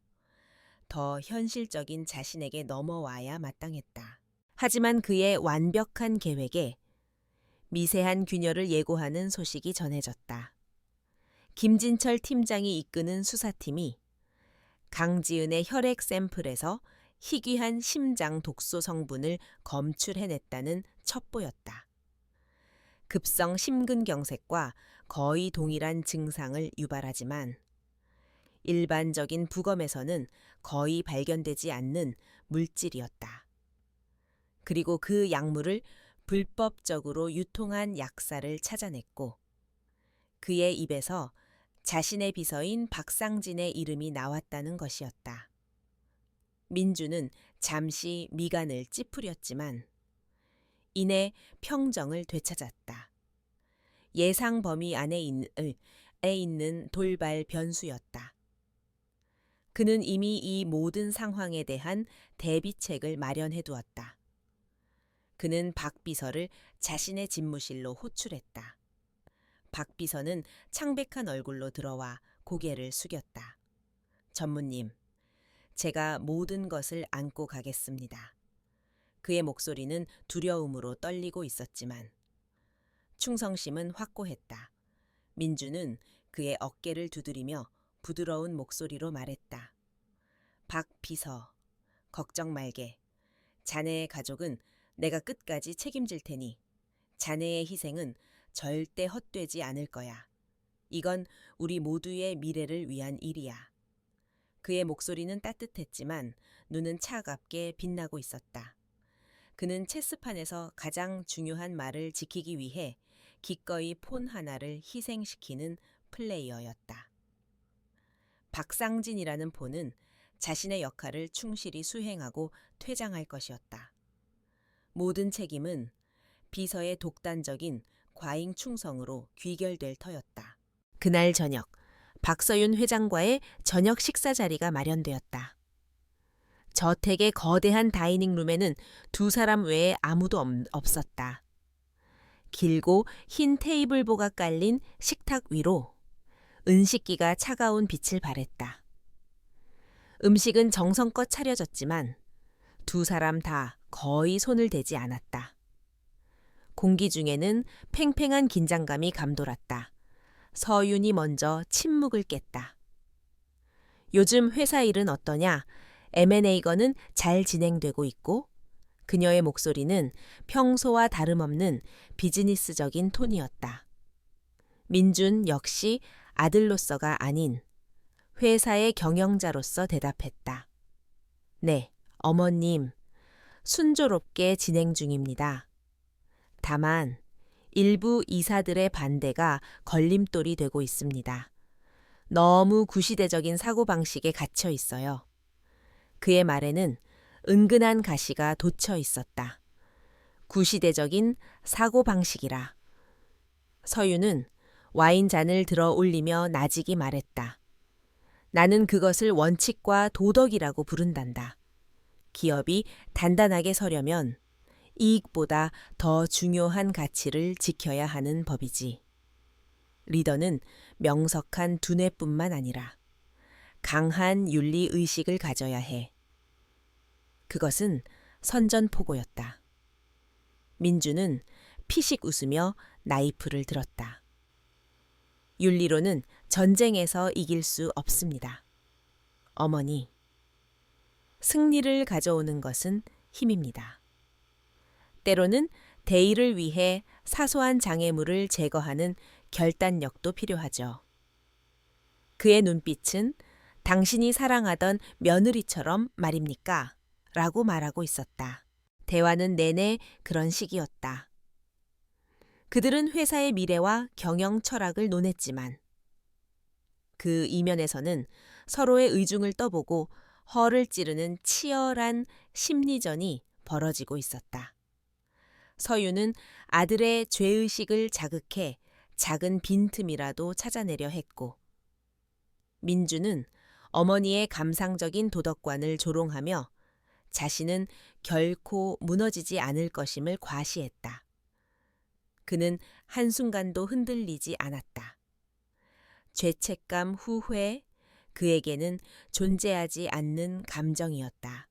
더 현실적인 자신에게 넘어와야 마땅했다. 하지만 그의 완벽한 계획에 미세한 균열을 예고하는 소식이 전해졌다. 김진철 팀장이 이끄는 수사팀이 강지은의 혈액 샘플에서 희귀한 심장 독소 성분을 검출해냈다는 첩보였다. 급성 심근경색과 거의 동일한 증상을 유발하지만 일반적인 부검에서는 거의 발견되지 않는 물질이었다. 그리고 그 약물을 불법적으로 유통한 약사를 찾아냈고 그의 입에서 자신의 비서인 박상진의 이름이 나왔다는 것이었다. 민주는 잠시 미간을 찌푸렸지만 이내 평정을 되찾았다. 예상 범위 안에 있는 돌발 변수였다. 그는 이미 이 모든 상황에 대한 대비책을 마련해 두었다. 그는 박 비서를 자신의 집무실로 호출했다. 박 비서는 창백한 얼굴로 들어와 고개를 숙였다. 전무님, 제가 모든 것을 안고 가겠습니다. 그의 목소리는 두려움으로 떨리고 있었지만 충성심은 확고했다. 민주는 그의 어깨를 두드리며 부드러운 목소리로 말했다. 박 비서, 걱정 말게. 자네의 가족은 내가 끝까지 책임질 테니 자네의 희생은 절대 헛되지 않을 거야. 이건 우리 모두의 미래를 위한 일이야. 그의 목소리는 따뜻했지만 눈은 차갑게 빛나고 있었다. 그는 체스판에서 가장 중요한 말을 지키기 위해 기꺼이 폰 하나를 희생시키는 플레이어였다. 박상진이라는 폰은 자신의 역할을 충실히 수행하고 퇴장할 것이었다. 모든 책임은 비서의 독단적인 과잉 충성으로 귀결될 터였다. 그날 저녁, 박서윤 회장과의 저녁 식사 자리가 마련되었다. 저택의 거대한 다이닝룸에는 두 사람 외에 아무도 없었다. 길고 흰 테이블보가 깔린 식탁 위로 은식기가 차가운 빛을 발했다. 음식은 정성껏 차려졌지만 두 사람 다 거의 손을 대지 않았다. 공기 중에는 팽팽한 긴장감이 감돌았다. 서윤이 먼저 침묵을 깼다. 요즘 회사 일은 어떠냐? M&A건은 잘 진행되고 있고 그녀의 목소리는 평소와 다름없는 비즈니스적인 톤이었다. 민준 역시 아들로서가 아닌 회사의 경영자로서 대답했다. 네, 어머님, 순조롭게 진행 중입니다. 다만 일부 이사들의 반대가 걸림돌이 되고 있습니다. 너무 구시대적인 사고방식에 갇혀 있어요. 그의 말에는 은근한 가시가 돋쳐 있었다. 구시대적인 사고방식이라. 서윤은 와인잔을 들어 올리며 나직이 말했다. 나는 그것을 원칙과 도덕이라고 부른단다. 기업이 단단하게 서려면 이익보다 더 중요한 가치를 지켜야 하는 법이지. 리더는 명석한 두뇌뿐만 아니라 강한 윤리 의식을 가져야 해. 그것은 선전포고였다. 민주는 피식 웃으며 나이프를 들었다. 윤리로는 전쟁에서 이길 수 없습니다. 어머니, 승리를 가져오는 것은 힘입니다. 때로는 대의를 위해 사소한 장애물을 제거하는 결단력도 필요하죠. 그의 눈빛은 당신이 사랑하던 며느리처럼 말입니까? 라고 말하고 있었다. 대화는 내내 그런 식이었다. 그들은 회사의 미래와 경영 철학을 논했지만 그 이면에서는 서로의 의중을 떠보고 허를 찌르는 치열한 심리전이 벌어지고 있었다. 서윤은 아들의 죄의식을 자극해 작은 빈틈이라도 찾아내려 했고 민주는 어머니의 감상적인 도덕관을 조롱하며 자신은 결코 무너지지 않을 것임을 과시했다. 그는 한순간도 흔들리지 않았다. 죄책감, 후회, 그에게는 존재하지 않는 감정이었다.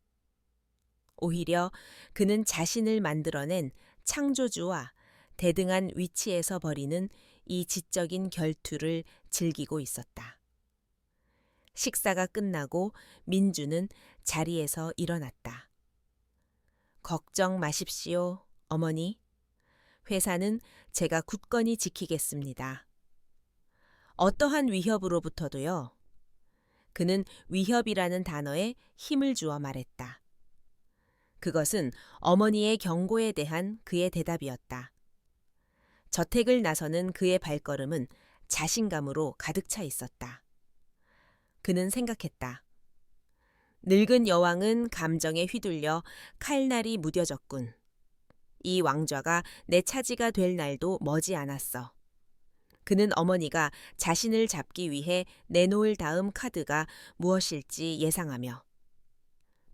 오히려 그는 자신을 만들어낸 창조주와 대등한 위치에서 벌이는 이 지적인 결투를 즐기고 있었다. 식사가 끝나고 민주는 자리에서 일어났다. 걱정 마십시오, 어머니. 회사는 제가 굳건히 지키겠습니다. 어떠한 위협으로부터도요. 그는 위협이라는 단어에 힘을 주어 말했다. 그것은 어머니의 경고에 대한 그의 대답이었다. 저택을 나서는 그의 발걸음은 자신감으로 가득 차 있었다. 그는 생각했다. 늙은 여왕은 감정에 휘둘려 칼날이 무뎌졌군. 이 왕좌가 내 차지가 될 날도 머지 않았어. 그는 어머니가 자신을 잡기 위해 내놓을 다음 카드가 무엇일지 예상하며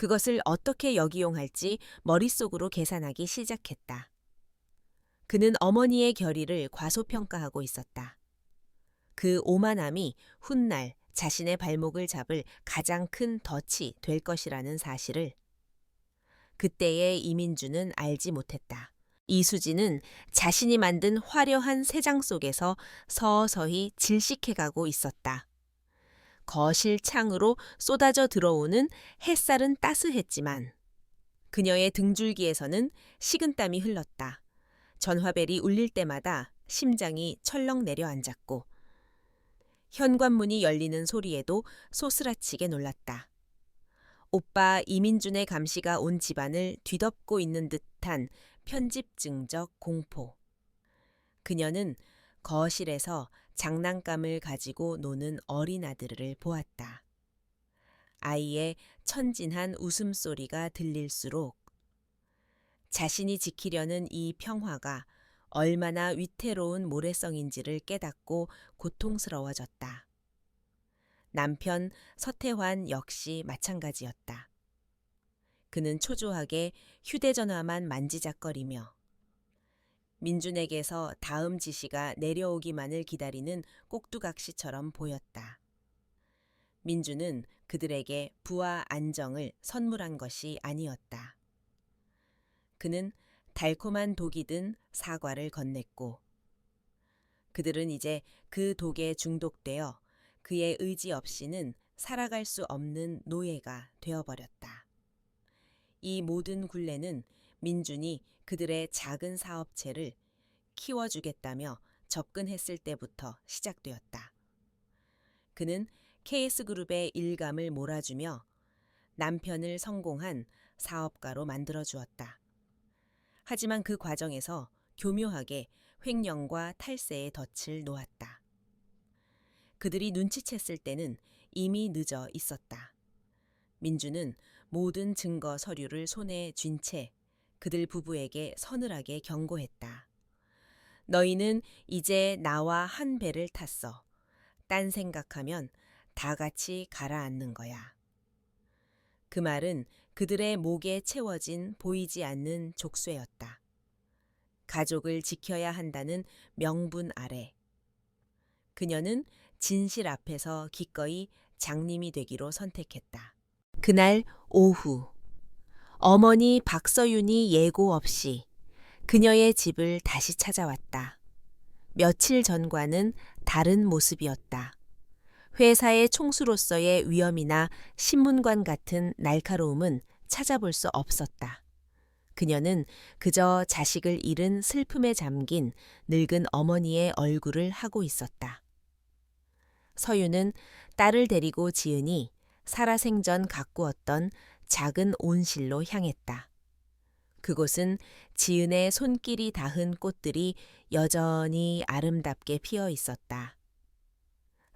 그것을 어떻게 역이용할지 머릿속으로 계산하기 시작했다. 그는 어머니의 결의를 과소평가하고 있었다. 그 오만함이 훗날 자신의 발목을 잡을 가장 큰 덫이 될 것이라는 사실을 그때의 이민주는 알지 못했다. 이수지는 자신이 만든 화려한 새장 속에서 서서히 질식해가고 있었다. 거실 창으로 쏟아져 들어오는 햇살은 따스했지만 그녀의 등줄기에서는 식은땀이 흘렀다. 전화벨이 울릴 때마다 심장이 철렁 내려앉았고 현관문이 열리는 소리에도 소스라치게 놀랐다. 오빠 이민준의 감시가 온 집안을 뒤덮고 있는 듯한 편집증적 공포. 그녀는 거실에서 장난감을 가지고 노는 어린아들을 보았다. 아이의 천진한 웃음소리가 들릴수록 자신이 지키려는 이 평화가 얼마나 위태로운 모래성인지를 깨닫고 고통스러워졌다. 남편 서태환 역시 마찬가지였다. 그는 초조하게 휴대전화만 만지작거리며 민준에게서 다음 지시가 내려오기만을 기다리는 꼭두각시처럼 보였다. 민준은 그들에게 부와 안정을 선물한 것이 아니었다. 그는 달콤한 독이 든 사과를 건넸고 그들은 이제 그 독에 중독되어 그의 의지 없이는 살아갈 수 없는 노예가 되어버렸다. 이 모든 굴레는 민준이 그들의 작은 사업체를 키워주겠다며 접근했을 때부터 시작되었다. 그는 KS그룹의 일감을 몰아주며 남편을 성공한 사업가로 만들어주었다. 하지만 그 과정에서 교묘하게 횡령과 탈세의 덫을 놓았다. 그들이 눈치챘을 때는 이미 늦어 있었다. 민주는 모든 증거 서류를 손에 쥔 채 그들 부부에게 서늘하게 경고했다. 너희는 이제 나와 한 배를 탔어. 딴 생각하면 다 같이 가라앉는 거야. 그 말은 그들의 목에 채워진 보이지 않는 족쇄였다. 가족을 지켜야 한다는 명분 아래 그녀는 진실 앞에서 기꺼이 장님이 되기로 선택했다. 그날 오후 어머니 박서윤이 예고 없이 그녀의 집을 다시 찾아왔다. 며칠 전과는 다른 모습이었다. 회사의 총수로서의 위엄이나 신문관 같은 날카로움은 찾아볼 수 없었다. 그녀는 그저 자식을 잃은 슬픔에 잠긴 늙은 어머니의 얼굴을 하고 있었다. 서유는 딸을 데리고 지은이 살아생전 가꾸었던 작은 온실로 향했다. 그곳은 지은의 손길이 닿은 꽃들이 여전히 아름답게 피어 있었다.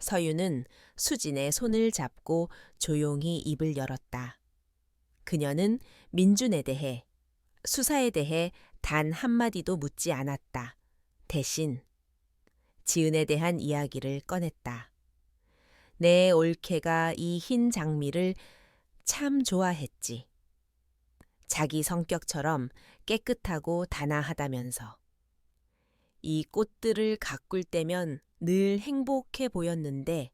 서유는 수진의 손을 잡고 조용히 입을 열었다. 그녀는 민준에 대해, 수사에 대해 단 한마디도 묻지 않았다. 대신 지은에 대한 이야기를 꺼냈다. 내 올케가 이 흰 장미를 참 좋아했지. 자기 성격처럼 깨끗하고 단아하다면서. 이 꽃들을 가꿀 때면 늘 행복해 보였는데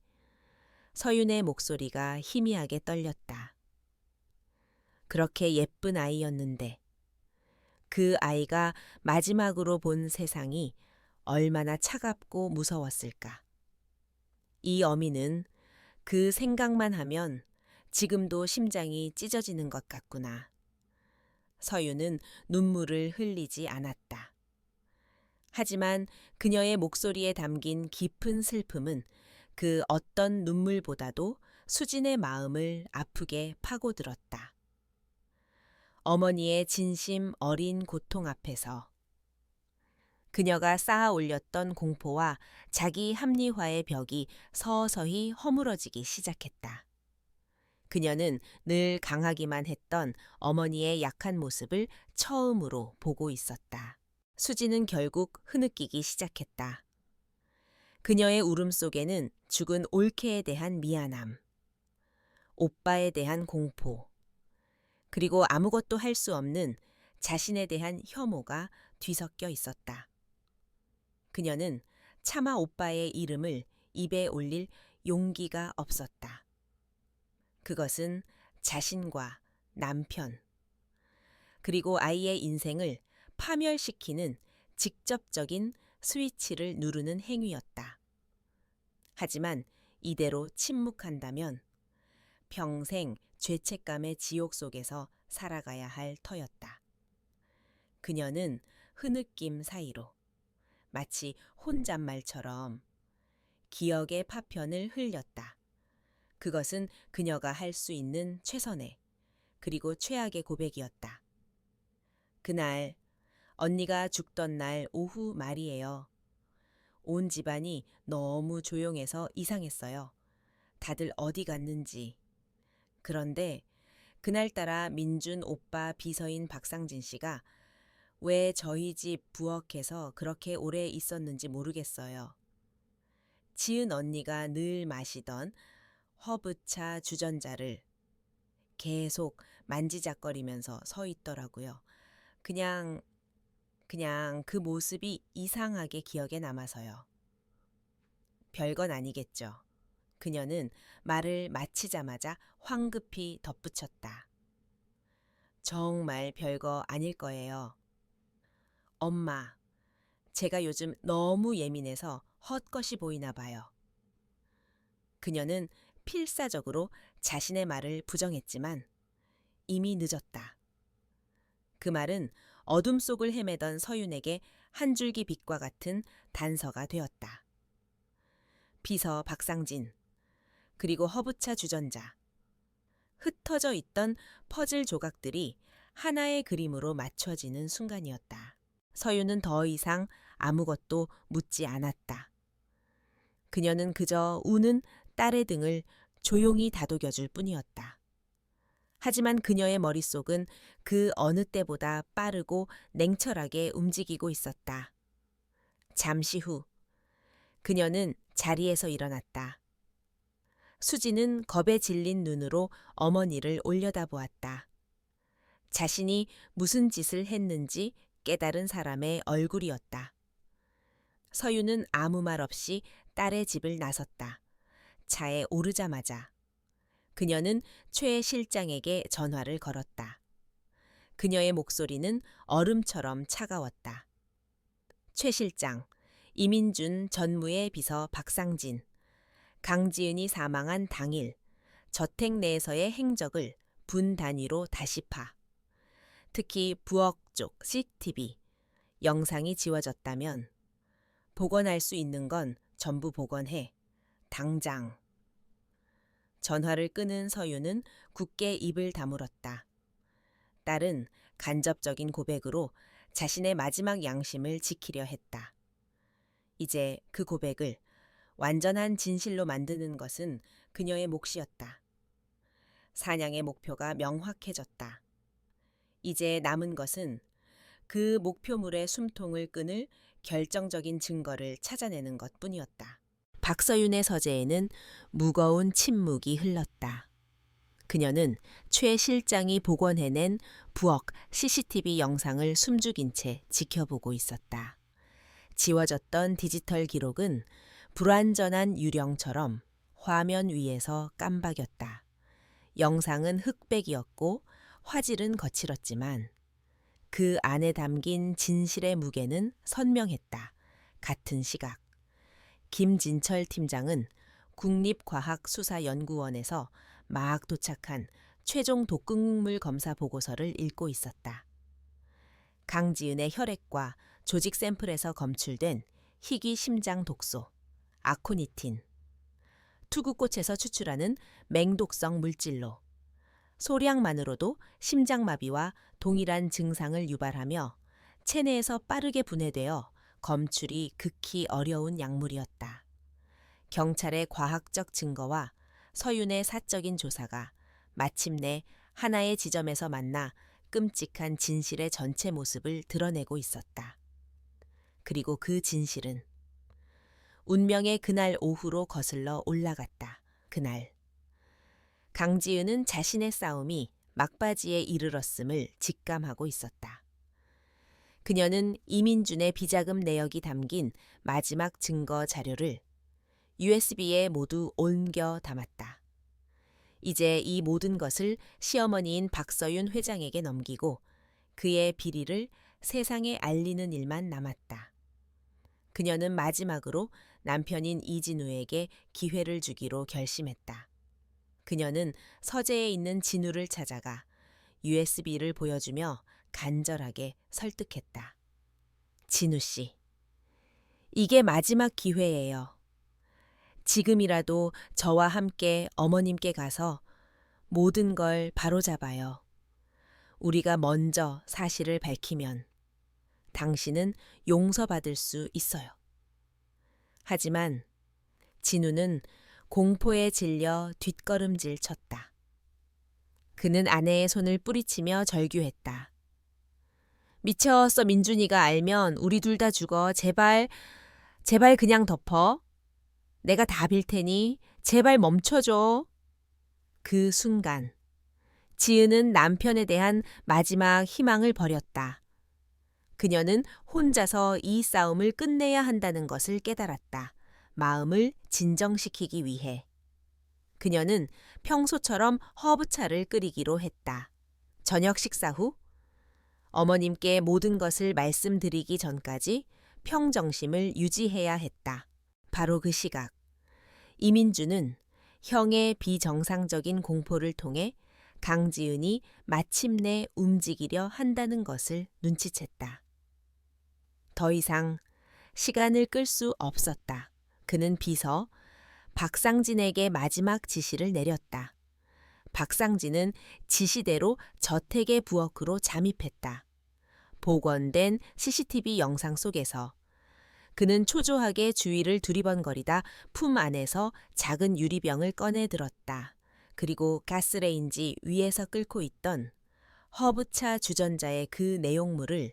서윤의 목소리가 희미하게 떨렸다. 그렇게 예쁜 아이였는데 그 아이가 마지막으로 본 세상이 얼마나 차갑고 무서웠을까. 이 어미는 그 생각만 하면 지금도 심장이 찢어지는 것 같구나. 서유는 눈물을 흘리지 않았다. 하지만 그녀의 목소리에 담긴 깊은 슬픔은 그 어떤 눈물보다도 수진의 마음을 아프게 파고들었다. 어머니의 진심 어린 고통 앞에서 그녀가 쌓아 올렸던 공포와 자기 합리화의 벽이 서서히 허물어지기 시작했다. 그녀는 늘 강하기만 했던 어머니의 약한 모습을 처음으로 보고 있었다. 수지는 결국 흐느끼기 시작했다. 그녀의 울음속에는 죽은 올케에 대한 미안함, 오빠에 대한 공포, 그리고 아무것도 할 수 없는 자신에 대한 혐오가 뒤섞여 있었다. 그녀는 차마 오빠의 이름을 입에 올릴 용기가 없었다. 그것은 자신과 남편, 그리고 아이의 인생을 파멸시키는 직접적인 스위치를 누르는 행위였다. 하지만 이대로 침묵한다면 평생 죄책감의 지옥 속에서 살아가야 할 터였다. 그녀는 흐느낌 사이로 마치 혼잣말처럼 기억의 파편을 흘렸다. 그것은 그녀가 할 수 있는 최선의 그리고 최악의 고백이었다. 그날 언니가 죽던 날 오후 말이에요. 온 집안이 너무 조용해서 이상했어요. 다들 어디 갔는지. 그런데 그날따라 민준 오빠 비서인 박상진 씨가 왜 저희 집 부엌에서 그렇게 오래 있었는지 모르겠어요. 지은 언니가 늘 마시던 허브차 주전자를 계속 만지작거리면서 서 있더라고요. 그냥 그 모습이 이상하게 기억에 남아서요. 별건 아니겠죠. 그녀는 말을 마치자마자 황급히 덧붙였다. 정말 별거 아닐 거예요. 엄마, 제가 요즘 너무 예민해서 헛것이 보이나 봐요. 그녀는 필사적으로 자신의 말을 부정했지만 이미 늦었다. 그 말은 어둠 속을 헤매던 서윤에게 한 줄기 빛과 같은 단서가 되었다. 비서 박상진, 그리고 허브차 주전자. 흩어져 있던 퍼즐 조각들이 하나의 그림으로 맞춰지는 순간이었다. 서윤은 더 이상 아무것도 묻지 않았다. 그녀는 그저 우는 딸의 등을 조용히 다독여줄 뿐이었다. 하지만 그녀의 머릿속은 그 어느 때보다 빠르고 냉철하게 움직이고 있었다. 잠시 후 그녀는 자리에서 일어났다. 수지는 겁에 질린 눈으로 어머니를 올려다보았다. 자신이 무슨 짓을 했는지 깨달은 사람의 얼굴이었다. 서유는 아무 말 없이 딸의 집을 나섰다. 차에 오르자마자 그녀는 최 실장에게 전화를 걸었다. 그녀의 목소리는 얼음처럼 차가웠다. 최 실장, 이민준 전무의 비서 박상진, 강지은이 사망한 당일 저택 내에서의 행적을 분 단위로 다시 파. 특히 부엌 쪽 CCTV, 영상이 지워졌다면 복원할 수 있는 건 전부 복원해. 당장. 전화를 끄는 서유는 굳게 입을 다물었다. 딸은 간접적인 고백으로 자신의 마지막 양심을 지키려 했다. 이제 그 고백을 완전한 진실로 만드는 것은 그녀의 몫이었다. 사냥의 목표가 명확해졌다. 이제 남은 것은 그 목표물의 숨통을 끊을 결정적인 증거를 찾아내는 것뿐이었다. 박서윤의 서재에는 무거운 침묵이 흘렀다. 그녀는 최 실장이 복원해낸 부엌 CCTV 영상을 숨죽인 채 지켜보고 있었다. 지워졌던 디지털 기록은 불완전한 유령처럼 화면 위에서 깜박였다. 영상은 흑백이었고 화질은 거칠었지만 그 안에 담긴 진실의 무게는 선명했다. 같은 시각. 김진철 팀장은 국립과학수사연구원에서 막 도착한 최종 독극물 검사 보고서를 읽고 있었다. 강지은의 혈액과 조직 샘플에서 검출된 희귀 심장 독소, 아코니틴, 투구꽃에서 추출하는 맹독성 물질로 소량만으로도 심장마비와 동일한 증상을 유발하며 체내에서 빠르게 분해되어 검출이 극히 어려운 약물이었다. 경찰의 과학적 증거와 서윤의 사적인 조사가 마침내 하나의 지점에서 만나 끔찍한 진실의 전체 모습을 드러내고 있었다. 그리고 그 진실은 운명의 그날 오후로 거슬러 올라갔다. 그날 강지은은 자신의 싸움이 막바지에 이르렀음을 직감하고 있었다. 그녀는 이민준의 비자금 내역이 담긴 마지막 증거 자료를 USB에 모두 옮겨 담았다. 이제 이 모든 것을 시어머니인 박서윤 회장에게 넘기고 그의 비리를 세상에 알리는 일만 남았다. 그녀는 마지막으로 남편인 이진우에게 기회를 주기로 결심했다. 그녀는 서재에 있는 진우를 찾아가 USB를 보여주며 간절하게 설득했다. 진우 씨, 이게 마지막 기회예요. 지금이라도 저와 함께 어머님께 가서 모든 걸 바로잡아요. 우리가 먼저 사실을 밝히면 당신은 용서받을 수 있어요. 하지만 진우는 공포에 질려 뒷걸음질 쳤다. 그는 아내의 손을 뿌리치며 절규했다. 미쳤어, 민준이가 알면 우리 둘 다 죽어. 제발, 제발 그냥 덮어. 내가 다 빌 테니 제발 멈춰줘. 그 순간 지은은 남편에 대한 마지막 희망을 버렸다. 그녀는 혼자서 이 싸움을 끝내야 한다는 것을 깨달았다. 마음을 진정시키기 위해. 그녀는 평소처럼 허브차를 끓이기로 했다. 저녁 식사 후 어머님께 모든 것을 말씀드리기 전까지 평정심을 유지해야 했다. 바로 그 시각, 이민주는 형의 비정상적인 공포를 통해 강지은이 마침내 움직이려 한다는 것을 눈치챘다. 더 이상 시간을 끌 수 없었다. 그는 비서 박상진에게 마지막 지시를 내렸다. 박상진은 지시대로 저택의 부엌으로 잠입했다. 복원된 CCTV 영상 속에서 그는 초조하게 주위를 두리번거리다 품 안에서 작은 유리병을 꺼내 들었다. 그리고 가스레인지 위에서 끓고 있던 허브차 주전자의 그 내용물을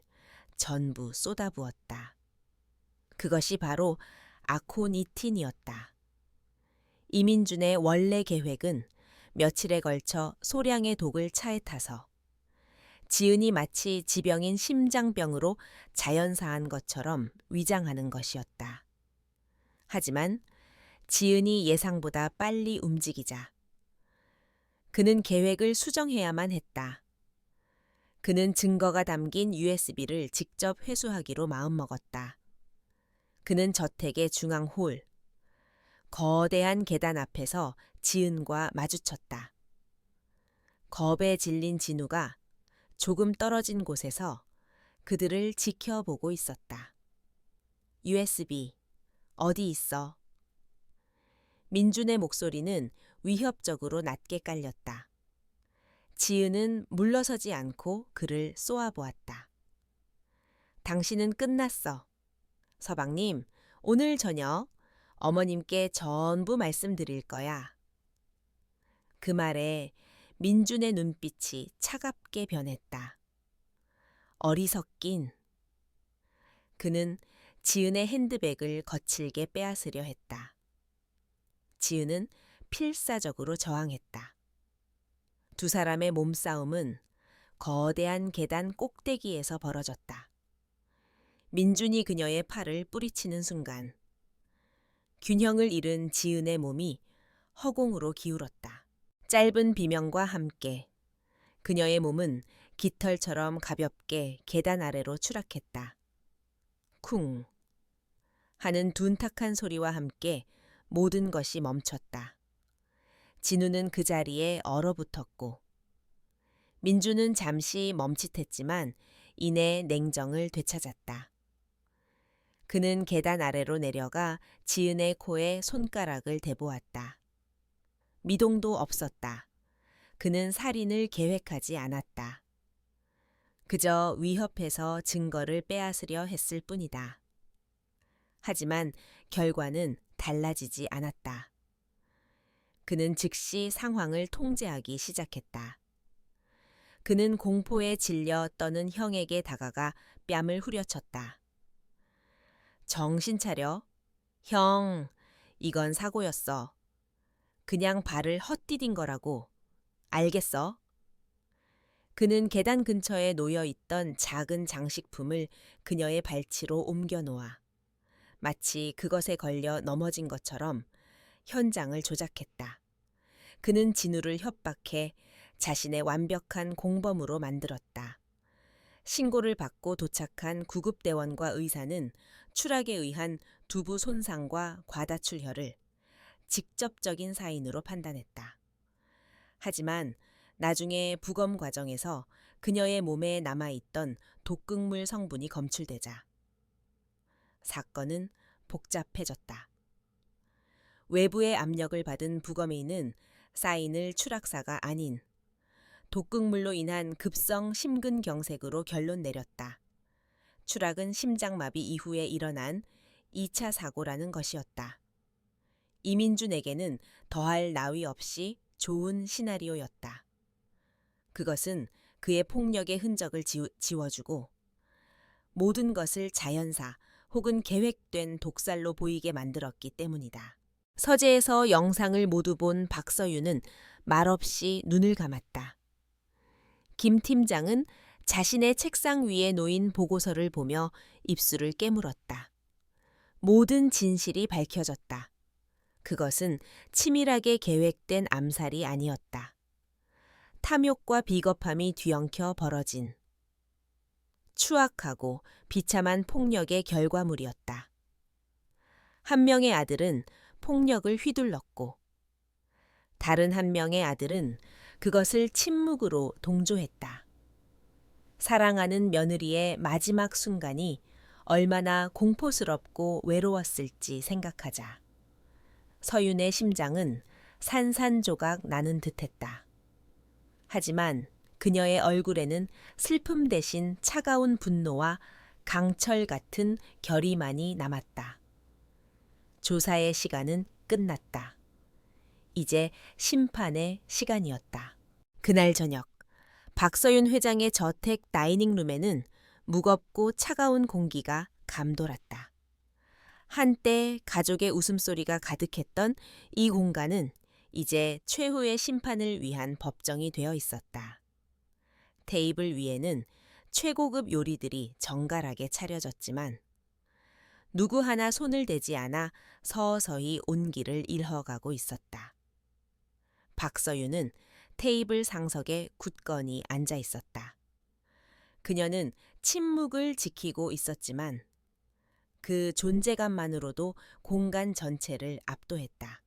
전부 쏟아부었다. 그것이 바로 아코니틴이었다. 이민준의 원래 계획은 며칠에 걸쳐 소량의 독을 차에 타서 지은이 마치 지병인 심장병으로 자연사한 것처럼 위장하는 것이었다. 하지만 지은이 예상보다 빨리 움직이자 그는 계획을 수정해야만 했다. 그는 증거가 담긴 USB를 직접 회수하기로 마음먹었다. 그는 저택의 중앙 홀, 거대한 계단 앞에서 지은과 마주쳤다. 겁에 질린 진우가 조금 떨어진 곳에서 그들을 지켜보고 있었다. USB, 어디 있어? 민준의 목소리는 위협적으로 낮게 깔렸다. 지은은 물러서지 않고 그를 쏘아보았다. 당신은 끝났어. 서방님, 오늘 저녁 어머님께 전부 말씀드릴 거야. 그 말에 민준의 눈빛이 차갑게 변했다. 어리석긴. 그는 지은의 핸드백을 거칠게 빼앗으려 했다. 지은은 필사적으로 저항했다. 두 사람의 몸싸움은 거대한 계단 꼭대기에서 벌어졌다. 민준이 그녀의 팔을 뿌리치는 순간 균형을 잃은 지은의 몸이 허공으로 기울었다. 짧은 비명과 함께 그녀의 몸은 깃털처럼 가볍게 계단 아래로 추락했다. 쿵 하는 둔탁한 소리와 함께 모든 것이 멈췄다. 진우는 그 자리에 얼어붙었고 민주는 잠시 멈칫했지만 이내 냉정을 되찾았다. 그는 계단 아래로 내려가 지은의 코에 손가락을 대보았다. 미동도 없었다. 그는 살인을 계획하지 않았다. 그저 위협해서 증거를 빼앗으려 했을 뿐이다. 하지만 결과는 달라지지 않았다. 그는 즉시 상황을 통제하기 시작했다. 그는 공포에 질려 떠는 형에게 다가가 뺨을 후려쳤다. 정신 차려. 형, 이건 사고였어. 그냥 발을 헛디딘 거라고. 알겠어? 그는 계단 근처에 놓여 있던 작은 장식품을 그녀의 발치로 옮겨 놓아 마치 그것에 걸려 넘어진 것처럼 현장을 조작했다. 그는 진우를 협박해 자신의 완벽한 공범으로 만들었다. 신고를 받고 도착한 구급대원과 의사는 추락에 의한 두부 손상과 과다출혈을 직접적인 사인으로 판단했다. 하지만 나중에 부검 과정에서 그녀의 몸에 남아있던 독극물 성분이 검출되자 사건은 복잡해졌다. 외부의 압력을 받은 부검의는 사인을 추락사가 아닌 독극물로 인한 급성 심근경색으로 결론 내렸다. 추락은 심장마비 이후에 일어난 2차 사고라는 것이었다. 이민준에게는 더할 나위 없이 좋은 시나리오였다. 그것은 그의 폭력의 흔적을 지워주고 모든 것을 자연사 혹은 계획된 독살로 보이게 만들었기 때문이다. 서재에서 영상을 모두 본 박서윤은 말없이 눈을 감았다. 김 팀장은 자신의 책상 위에 놓인 보고서를 보며 입술을 깨물었다. 모든 진실이 밝혀졌다. 그것은 치밀하게 계획된 암살이 아니었다. 탐욕과 비겁함이 뒤엉켜 벌어진 추악하고 비참한 폭력의 결과물이었다. 한 명의 아들은 폭력을 휘둘렀고 다른 한 명의 아들은 그것을 침묵으로 동조했다. 사랑하는 며느리의 마지막 순간이 얼마나 공포스럽고 외로웠을지 생각하자 서윤의 심장은 산산조각 나는 듯했다. 하지만 그녀의 얼굴에는 슬픔 대신 차가운 분노와 강철 같은 결의만이 남았다. 조사의 시간은 끝났다. 이제 심판의 시간이었다. 그날 저녁, 박서윤 회장의 저택 다이닝룸에는 무겁고 차가운 공기가 감돌았다. 한때 가족의 웃음소리가 가득했던 이 공간은 이제 최후의 심판을 위한 법정이 되어 있었다. 테이블 위에는 최고급 요리들이 정갈하게 차려졌지만 누구 하나 손을 대지 않아 서서히 온기를 일허가고 있었다. 박서윤은 테이블 상석에 굳건히 앉아 있었다. 그녀는 침묵을 지키고 있었지만 그 존재감만으로도 공간 전체를 압도했다.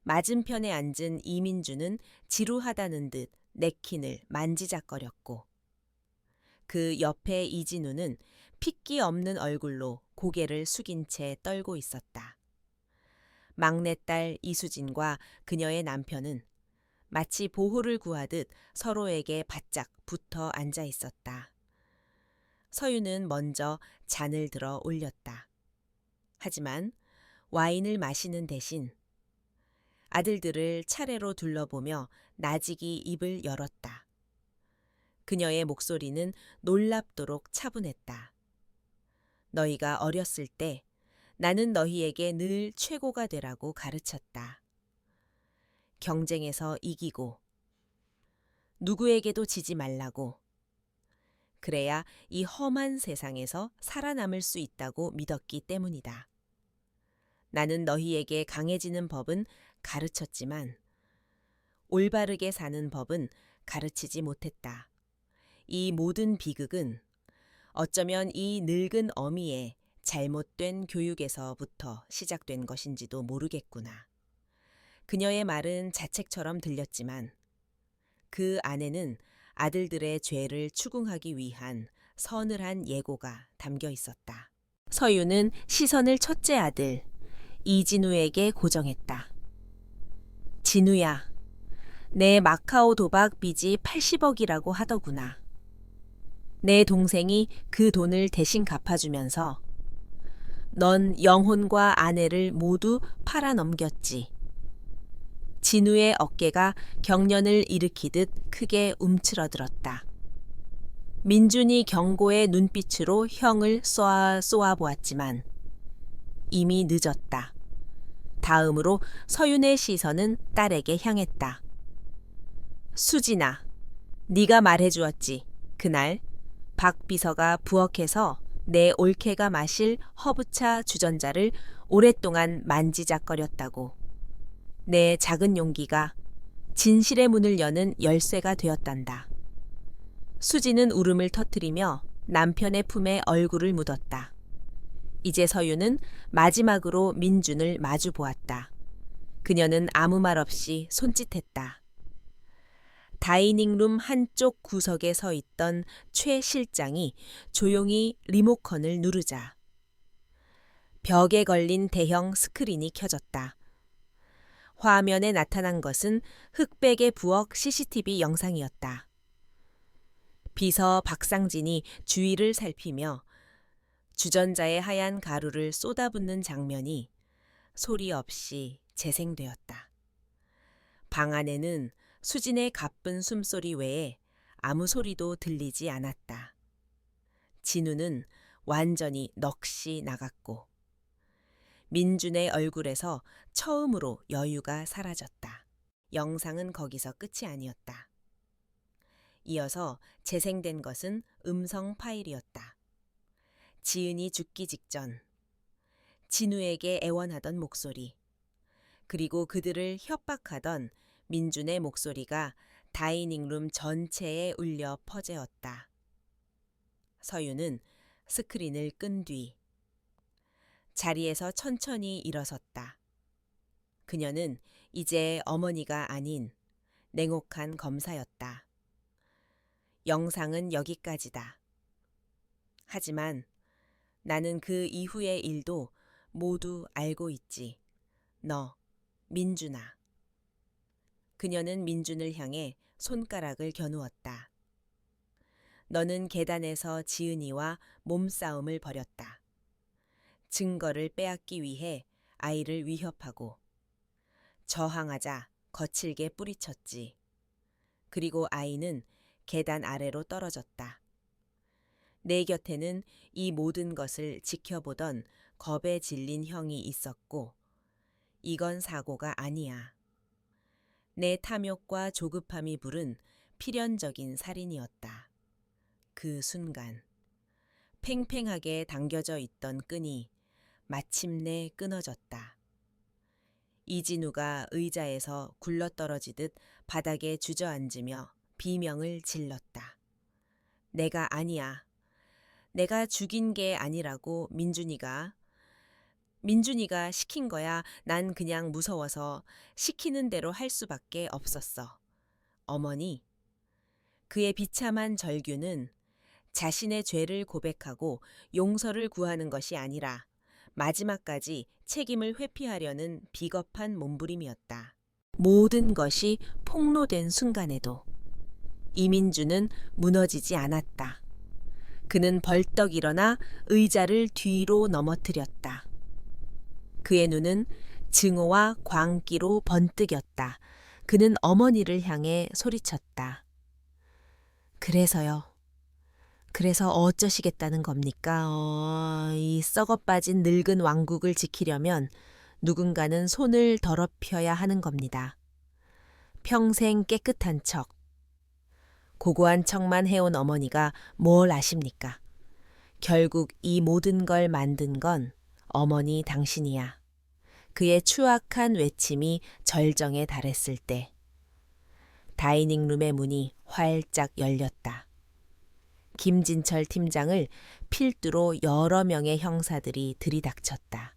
맞은편에 앉은 이민주는 지루하다는 듯 냅킨을 만지작거렸고 그 옆에 이진우는 핏기 없는 얼굴로 고개를 숙인 채 떨고 있었다. 막내딸 이수진과 그녀의 남편은 마치 보호를 구하듯 서로에게 바짝 붙어 앉아 있었다. 서윤은 먼저 잔을 들어 올렸다. 하지만 와인을 마시는 대신 아들들을 차례로 둘러보며 나직이 입을 열었다. 그녀의 목소리는 놀랍도록 차분했다. 너희가 어렸을 때 나는 너희에게 늘 최고가 되라고 가르쳤다. 경쟁에서 이기고 누구에게도 지지 말라고. 그래야 이 험한 세상에서 살아남을 수 있다고 믿었기 때문이다. 나는 너희에게 강해지는 법은 가르쳤지만 올바르게 사는 법은 가르치지 못했다. 이 모든 비극은 어쩌면 이 늙은 어미의 잘못된 교육에서부터 시작된 것인지도 모르겠구나. 그녀의 말은 자책처럼 들렸지만 그 안에는 아들들의 죄를 추궁하기 위한 서늘한 예고가 담겨 있었다. 서윤은 시선을 첫째 아들 이진우에게 고정했다. 진우야, 내 마카오 도박 빚이 80억이라고 하더구나. 내 동생이 그 돈을 대신 갚아주면서 넌 영혼과 아내를 모두 팔아넘겼지. 진우의 어깨가 경련을 일으키듯 크게 움츠러들었다. 민준이 경고의 눈빛으로 형을 쏘아 보았지만 이미 늦었다. 다음으로 서윤의 시선은 딸에게 향했다. 수진아, 네가 말해주었지. 그날 박 비서가 부엌에서 내 올케가 마실 허브차 주전자를 오랫동안 만지작거렸다고. 내 작은 용기가 진실의 문을 여는 열쇠가 되었단다. 수지는 울음을 터뜨리며 남편의 품에 얼굴을 묻었다. 이제 서유는 마지막으로 민준을 마주 보았다. 그녀는 아무 말 없이 손짓했다. 다이닝룸 한쪽 구석에 서 있던 최 실장이 조용히 리모컨을 누르자 벽에 걸린 대형 스크린이 켜졌다. 화면에 나타난 것은 흑백의 부엌 CCTV 영상이었다. 비서 박상진이 주위를 살피며 주전자에 하얀 가루를 쏟아붓는 장면이 소리 없이 재생되었다. 방 안에는 수진의 가쁜 숨소리 외에 아무 소리도 들리지 않았다. 진우는 완전히 넋이 나갔고 민준의 얼굴에서 처음으로 여유가 사라졌다. 영상은 거기서 끝이 아니었다. 이어서 재생된 것은 음성 파일이었다. 지은이 죽기 직전 진우에게 애원하던 목소리, 그리고 그들을 협박하던 민준의 목소리가 다이닝룸 전체에 울려 퍼재었다. 서유는 스크린을 끈 뒤 자리에서 천천히 일어섰다. 그녀는 이제 어머니가 아닌 냉혹한 검사였다. 영상은 여기까지다. 하지만 나는 그 이후의 일도 모두 알고 있지. 너, 민준아. 그녀는 민준을 향해 손가락을 겨누었다. 너는 계단에서 지은이와 몸싸움을 벌였다. 증거를 빼앗기 위해 아이를 위협하고 저항하자 거칠게 뿌리쳤지. 그리고 아이는 계단 아래로 떨어졌다. 내 곁에는 이 모든 것을 지켜보던 겁에 질린 형이 있었고 이건 사고가 아니야. 내 탐욕과 조급함이 부른 필연적인 살인이었다. 그 순간 팽팽하게 당겨져 있던 끈이 마침내 끊어졌다. 이진우가 의자에서 굴러떨어지듯 바닥에 주저앉으며 비명을 질렀다. 내가 아니야. 내가 죽인 게 아니라고 민준이가 시킨 거야. 난 그냥 무서워서 시키는 대로 할 수밖에 없었어. 어머니. 그의 비참한 절규는 자신의 죄를 고백하고 용서를 구하는 것이 아니라 마지막까지 책임을 회피하려는 비겁한 몸부림이었다. 모든 것이 폭로된 순간에도 이민주는 무너지지 않았다. 그는 벌떡 일어나 의자를 뒤로 넘어뜨렸다. 그의 눈은 증오와 광기로 번뜩였다. 그는 어머니를 향해 소리쳤다. 그래서요. 그래서 어쩌시겠다는 겁니까? 이 썩어빠진 늙은 왕국을 지키려면 누군가는 손을 더럽혀야 하는 겁니다. 평생 깨끗한 척, 고고한 척만 해온 어머니가 뭘 아십니까? 결국 이 모든 걸 만든 건 어머니 당신이야. 그의 추악한 외침이 절정에 달했을 때 다이닝룸의 문이 활짝 열렸다. 김진철 팀장을 필두로 여러 명의 형사들이 들이닥쳤다.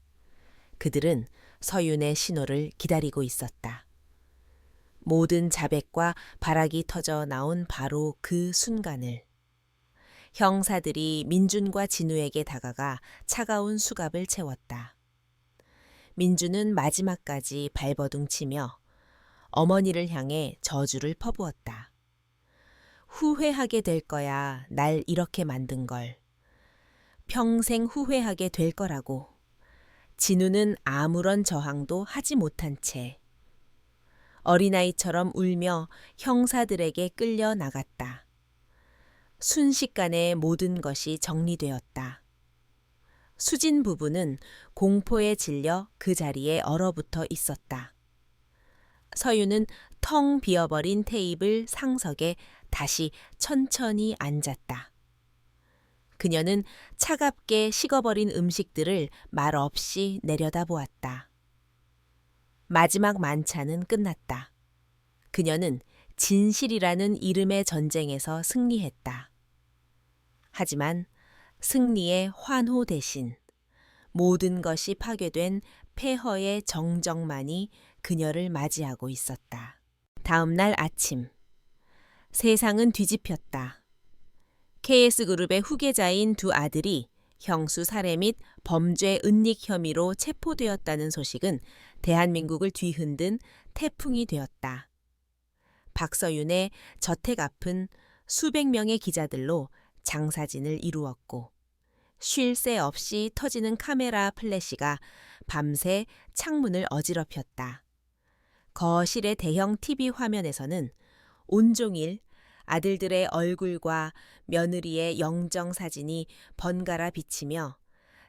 그들은 서윤의 신호를 기다리고 있었다. 모든 자백과 발악이 터져 나온 바로 그 순간을 형사들이 민준과 진우에게 다가가 차가운 수갑을 채웠다. 민준은 마지막까지 발버둥 치며 어머니를 향해 저주를 퍼부었다. 후회하게 될 거야, 날 이렇게 만든 걸. 평생 후회하게 될 거라고. 진우는 아무런 저항도 하지 못한 채 어린아이처럼 울며 형사들에게 끌려 나갔다. 순식간에 모든 것이 정리되었다. 수진 부부는 공포에 질려 그 자리에 얼어붙어 있었다. 서유는 텅 비어버린 테이블 상석에 다시 천천히 앉았다. 그녀는 차갑게 식어버린 음식들을 말없이 내려다보았다. 마지막 만찬은 끝났다. 그녀는 진실이라는 이름의 전쟁에서 승리했다. 하지만 승리의 환호 대신 모든 것이 파괴된 폐허의 정적만이 그녀를 맞이하고 있었다. 다음 날 아침, 세상은 뒤집혔다. KS그룹의 후계자인 두 아들이 형수 살해 및 범죄 은닉 혐의로 체포되었다는 소식은 대한민국을 뒤흔든 태풍이 되었다. 박서윤의 저택 앞은 수백 명의 기자들로 장사진을 이루었고 쉴 새 없이 터지는 카메라 플래시가 밤새 창문을 어지럽혔다. 거실의 대형 TV 화면에서는 온종일 아들들의 얼굴과 며느리의 영정 사진이 번갈아 비치며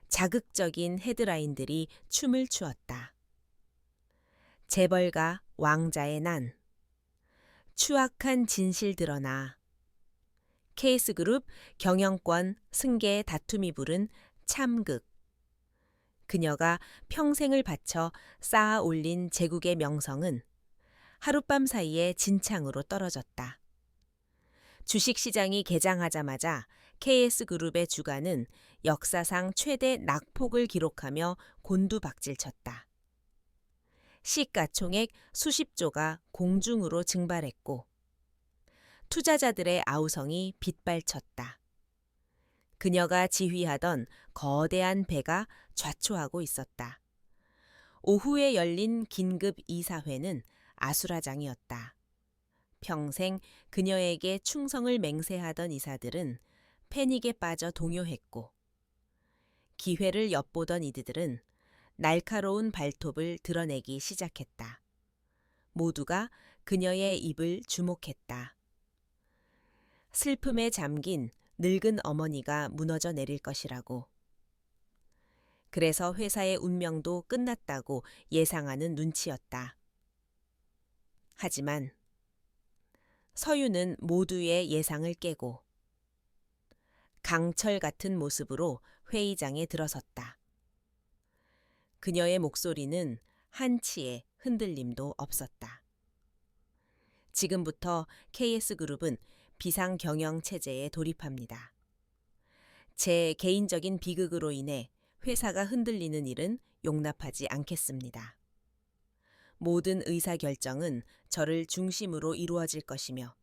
자극적인 헤드라인들이 춤을 추었다. 재벌가 왕자의 난, 추악한 진실 드러나, KS그룹 경영권 승계 다툼이 부른 참극, 그녀가 평생을 바쳐 쌓아 올린 제국의 명성은 하룻밤 사이에 진창으로 떨어졌다. 주식시장이 개장하자마자 KS그룹의 주가는 역사상 최대 낙폭을 기록하며 곤두박질쳤다. 시가총액 수십조가 공중으로 증발했고 투자자들의 아우성이 빗발쳤다. 그녀가 지휘하던 거대한 배가 좌초하고 있었다. 오후에 열린 긴급 이사회는 아수라장이었다. 평생 그녀에게 충성을 맹세하던 이사들은 패닉에 빠져 동요했고 기회를 엿보던 이들은 날카로운 발톱을 드러내기 시작했다. 모두가 그녀의 입을 주목했다. 슬픔에 잠긴 늙은 어머니가 무너져 내릴 것이라고. 그래서 회사의 운명도 끝났다고 예상하는 눈치였다. 하지만 서유는 모두의 예상을 깨고 강철 같은 모습으로 회의장에 들어섰다. 그녀의 목소리는 한치의 흔들림도 없었다. 지금부터 KS그룹은 비상경영 체제에 돌입합니다. 제 개인적인 비극으로 인해 회사가 흔들리는 일은 용납하지 않겠습니다. 모든 의사결정은 저를 중심으로 이루어질 것이며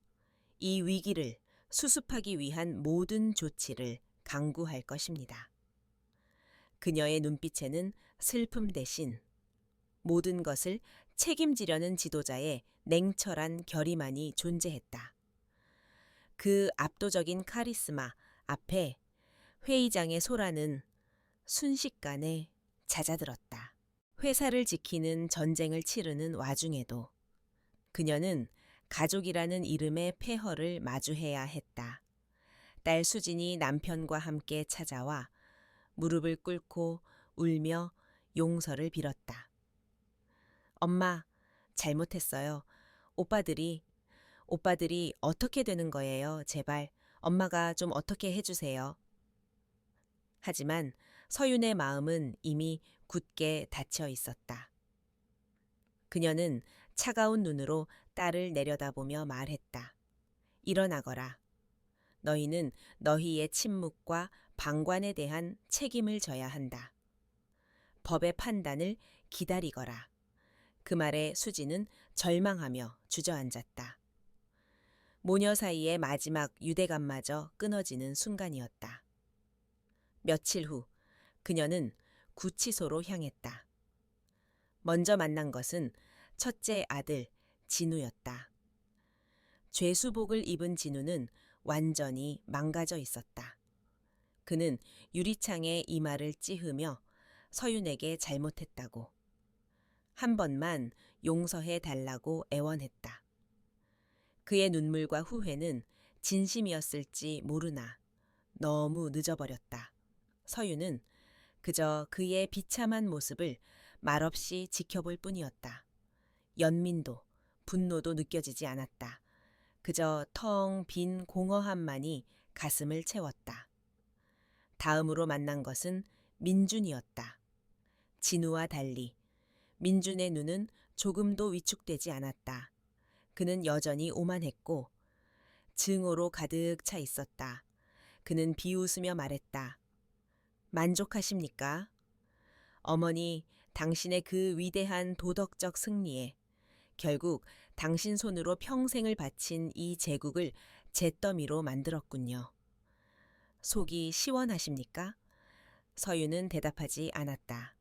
이 위기를 수습하기 위한 모든 조치를 강구할 것입니다. 그녀의 눈빛에는 슬픔 대신 모든 것을 책임지려는 지도자의 냉철한 결의만이 존재했다. 그 압도적인 카리스마 앞에 회의장의 소라는 순식간에 잦아들었다. 회사를 지키는 전쟁을 치르는 와중에도 그녀는 가족이라는 이름의 폐허를 마주해야 했다. 딸 수진이 남편과 함께 찾아와 무릎을 꿇고 울며 용서를 빌었다. 엄마, 잘못했어요. 오빠들이 어떻게 되는 거예요? 제발 엄마가 좀 어떻게 해주세요. 하지만 서윤의 마음은 이미 굳게 닫혀 있었다. 그녀는 차가운 눈으로 딸을 내려다보며 말했다. 일어나거라. 너희는 너희의 침묵과 방관에 대한 책임을 져야 한다. 법의 판단을 기다리거라. 그 말에 수지는 절망하며 주저앉았다. 모녀 사이의 마지막 유대감마저 끊어지는 순간이었다. 며칠 후 그녀는 구치소로 향했다. 먼저 만난 것은 첫째 아들 진우였다. 죄수복을 입은 진우는 완전히 망가져 있었다. 그는 유리창에 이마를 찌르며 서윤에게 잘못했다고, 한 번만 용서해 달라고 애원했다. 그의 눈물과 후회는 진심이었을지 모르나 너무 늦어버렸다. 서윤은 그저 그의 비참한 모습을 말없이 지켜볼 뿐이었다. 연민도 분노도 느껴지지 않았다. 그저 텅 빈 공허함만이 가슴을 채웠다. 다음으로 만난 것은 민준이었다. 진우와 달리 민준의 눈은 조금도 위축되지 않았다. 그는 여전히 오만했고 증오로 가득 차 있었다. 그는 비웃으며 말했다. 만족하십니까? 어머니, 당신의 그 위대한 도덕적 승리에 결국 당신 손으로 평생을 바친 이 제국을 잿더미로 만들었군요. 속이 시원하십니까? 서유는 대답하지 않았다.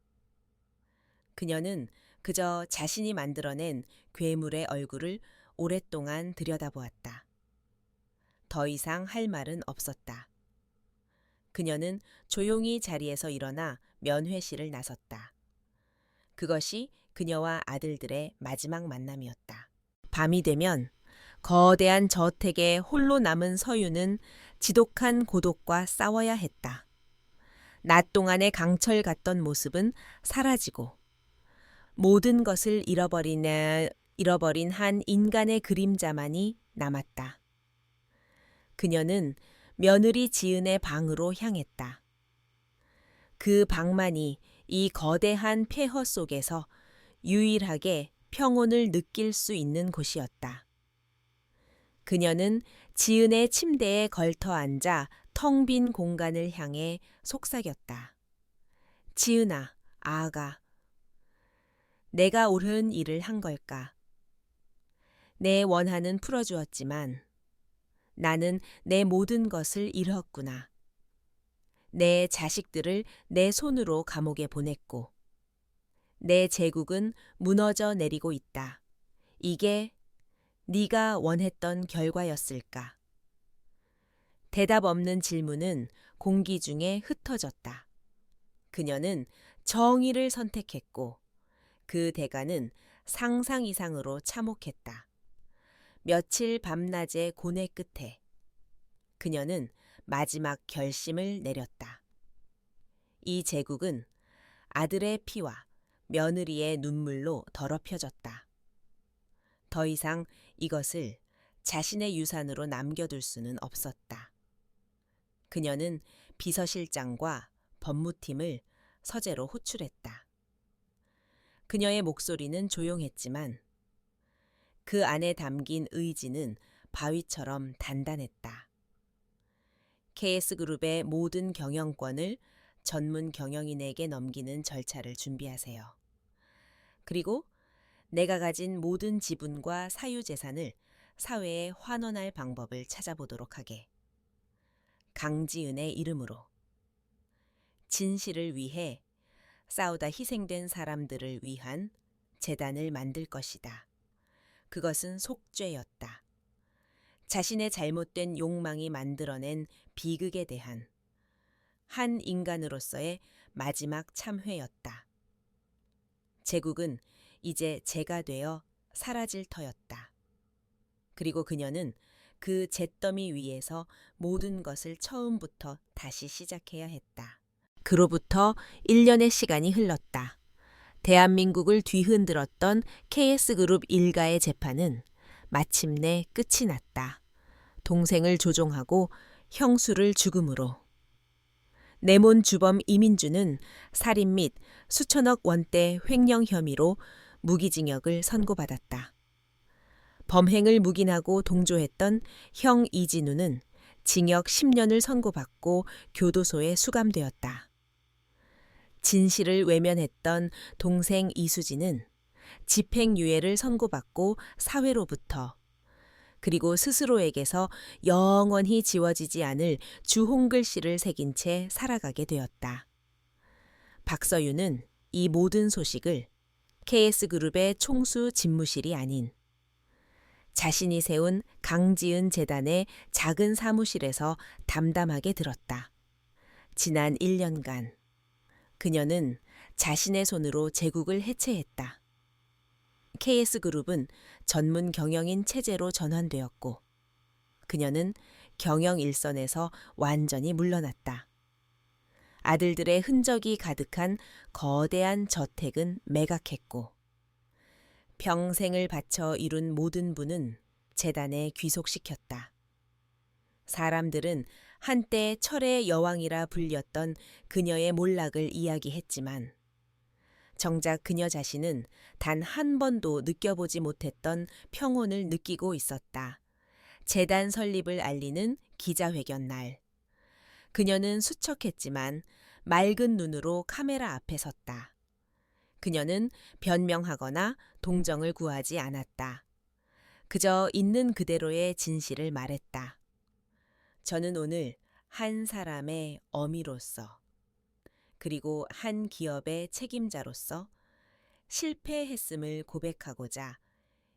그녀는 그저 자신이 만들어낸 괴물의 얼굴을 오랫동안 들여다보았다. 더 이상 할 말은 없었다. 그녀는 조용히 자리에서 일어나 면회실을 나섰다. 그것이 그녀와 아들들의 마지막 만남이었다. 밤이 되면 거대한 저택에 홀로 남은 서유는 지독한 고독과 싸워야 했다. 낮 동안의 강철 같던 모습은 사라지고 모든 것을 잃어버린 한 인간의 그림자만이 남았다. 그녀는 며느리 지은의 방으로 향했다. 그 방만이 이 거대한 폐허 속에서 유일하게 평온을 느낄 수 있는 곳이었다. 그녀는 지은의 침대에 걸터 앉아 텅 빈 공간을 향해 속삭였다. 지은아, 아가. 내가 옳은 일을 한 걸까? 내 원한은 풀어주었지만 나는 내 모든 것을 잃었구나. 내 자식들을 내 손으로 감옥에 보냈고 내 제국은 무너져 내리고 있다. 이게 네가 원했던 결과였을까? 대답 없는 질문은 공기 중에 흩어졌다. 그녀는 정의를 선택했고 그 대가는 상상 이상으로 참혹했다. 며칠 밤낮의 고뇌 끝에 그녀는 마지막 결심을 내렸다. 이 제국은 아들의 피와 며느리의 눈물로 더럽혀졌다. 더 이상 이것을 자신의 유산으로 남겨둘 수는 없었다. 그녀는 비서실장과 법무팀을 서재로 호출했다. 그녀의 목소리는 조용했지만 그 안에 담긴 의지는 바위처럼 단단했다. KS그룹의 모든 경영권을 전문 경영인에게 넘기는 절차를 준비하세요. 그리고 내가 가진 모든 지분과 사유재산을 사회에 환원할 방법을 찾아보도록 하게. 강지은의 이름으로. 진실을 위해 싸우다 희생된 사람들을 위한 재단을 만들 것이다. 그것은 속죄였다. 자신의 잘못된 욕망이 만들어낸 비극에 대한 한 인간으로서의 마지막 참회였다. 제국은 이제 재가 되어 사라질 터였다. 그리고 그녀는 그 잿더미 위에서 모든 것을 처음부터 다시 시작해야 했다. 그로부터 1년의 시간이 흘렀다. 대한민국을 뒤흔들었던 KS그룹 일가의 재판은 마침내 끝이 났다. 동생을 조종하고 형수를 죽음으로. 내몬 주범 이민주는 살인 및 수천억 원대 횡령 혐의로 무기징역을 선고받았다. 범행을 묵인하고 동조했던 형 이진우는 징역 10년을 선고받고 교도소에 수감되었다. 진실을 외면했던 동생 이수진은 집행유예를 선고받고 사회로부터 그리고 스스로에게서 영원히 지워지지 않을 주홍글씨를 새긴 채 살아가게 되었다. 박서윤은 이 모든 소식을 KS그룹의 총수 집무실이 아닌 자신이 세운 강지은 재단의 작은 사무실에서 담담하게 들었다. 지난 1년간 그녀는 자신의 손으로 제국을 해체했다. KS그룹은 전문 경영인 체제로 전환되었고 그녀는 경영 일선에서 완전히 물러났다. 아들들의 흔적이 가득한 거대한 저택은 매각했고 평생을 바쳐 이룬 모든 부는 제단에 귀속시켰다. 사람들은 한때 철의 여왕이라 불렸던 그녀의 몰락을 이야기했지만 정작 그녀 자신은 단 한 번도 느껴보지 못했던 평온을 느끼고 있었다. 재단 설립을 알리는 기자회견 날. 그녀는 수척했지만 맑은 눈으로 카메라 앞에 섰다. 그녀는 변명하거나 동정을 구하지 않았다. 그저 있는 그대로의 진실을 말했다. 저는 오늘 한 사람의 어미로서 그리고 한 기업의 책임자로서 실패했음을 고백하고자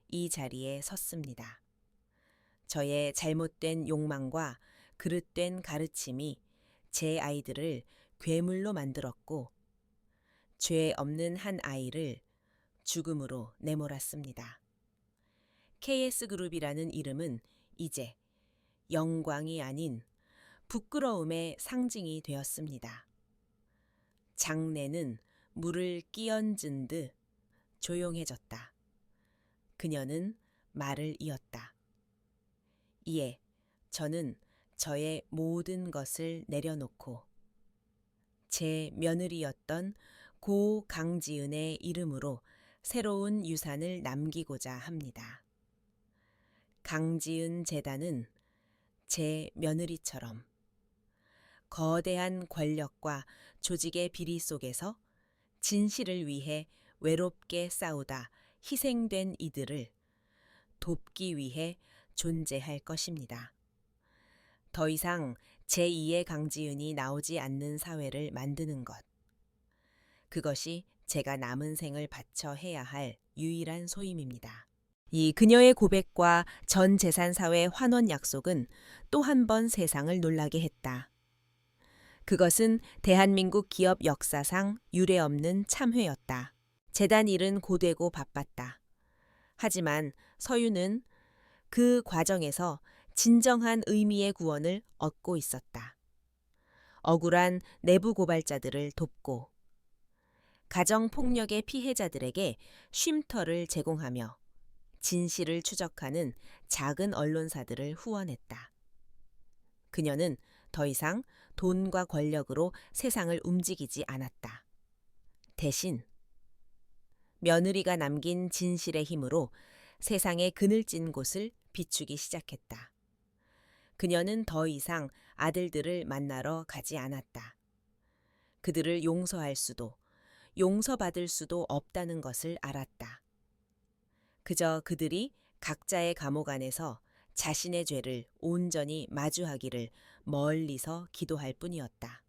이 자리에 섰습니다. 저의 잘못된 욕망과 그릇된 가르침이 제 아이들을 괴물로 만들었고 죄 없는 한 아이를 죽음으로 내몰았습니다. KS그룹이라는 이름은 이제 영광이 아닌 부끄러움의 상징이 되었습니다. 장내는 물을 끼얹은 듯 조용해졌다. 그녀는 말을 이었다. 이에 저는 저의 모든 것을 내려놓고 제 며느리였던 고 강지은의 이름으로 새로운 유산을 남기고자 합니다. 강지은 재단은 제 며느리처럼 거대한 권력과 조직의 비리 속에서 진실을 위해 외롭게 싸우다 희생된 이들을 돕기 위해 존재할 것입니다. 더 이상 제2의 강지은이 나오지 않는 사회를 만드는 것. 그것이 제가 남은 생을 바쳐 해야 할 유일한 소임입니다. 이 그녀의 고백과 전 재산사회 환원 약속은 또 한 번 세상을 놀라게 했다. 그것은 대한민국 기업 역사상 유례없는 참회였다. 재단 일은 고되고 바빴다. 하지만 서유는 그 과정에서 진정한 의미의 구원을 얻고 있었다. 억울한 내부 고발자들을 돕고 가정폭력의 피해자들에게 쉼터를 제공하며 진실을 추적하는 작은 언론사들을 후원했다. 그녀는 더 이상 돈과 권력으로 세상을 움직이지 않았다. 대신 며느리가 남긴 진실의 힘으로 세상의 그늘진 곳을 비추기 시작했다. 그녀는 더 이상 아들들을 만나러 가지 않았다. 그들을 용서할 수도 용서받을 수도 없다는 것을 알았다. 그저 그들이 각자의 감옥 안에서 자신의 죄를 온전히 마주하기를 멀리서 기도할 뿐이었다.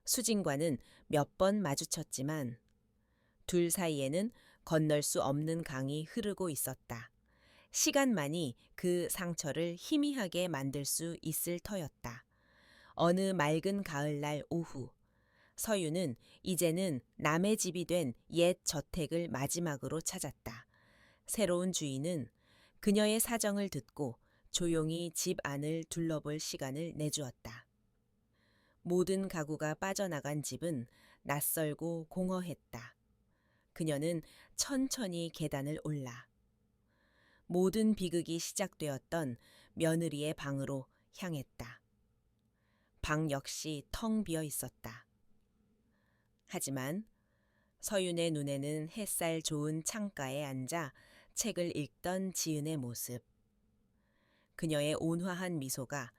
수진과는 몇 번 마주쳤지만 둘 사이에는 건널 수 없는 강이 흐르고 있었다. 시간만이 그 상처를 희미하게 만들 수 있을 터였다. 어느 맑은 가을날 오후, 서유는 이제는 남의 집이 된 옛 저택을 마지막으로 찾았다. 새로운 주인은 그녀의 사정을 듣고 조용히 집 안을 둘러볼 시간을 내주었다. 모든 가구가 빠져나간 집은 낯설고 공허했다. 그녀는 천천히 계단을 올라 모든 비극이 시작되었던 며느리의 방으로 향했다. 방 역시 텅 비어 있었다. 하지만 서윤의 눈에는 햇살 좋은 창가에 앉아 책을 읽던 지은의 모습. 그녀의 온화한 미소가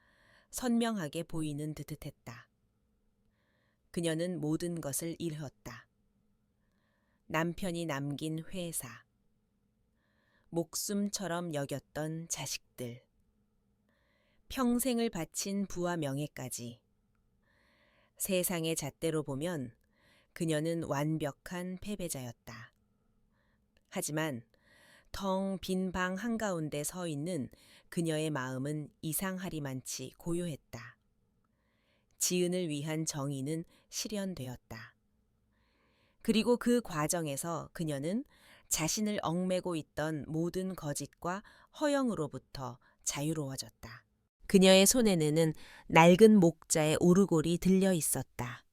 선명하게 보이는 듯했다. 그녀는 모든 것을 잃었다. 남편이 남긴 회사, 목숨처럼 여겼던 자식들, 평생을 바친 부와 명예까지. 세상의 잣대로 보면 그녀는 완벽한 패배자였다. 하지만 텅 빈 방 한가운데 서 있는 그녀의 마음은 이상하리만치 고요했다. 지은을 위한 정의는 실현되었다. 그리고 그 과정에서 그녀는 자신을 얽매고 있던 모든 거짓과 허영으로부터 자유로워졌다. 그녀의 손에는 낡은 목자의 오르골이 들려 있었다.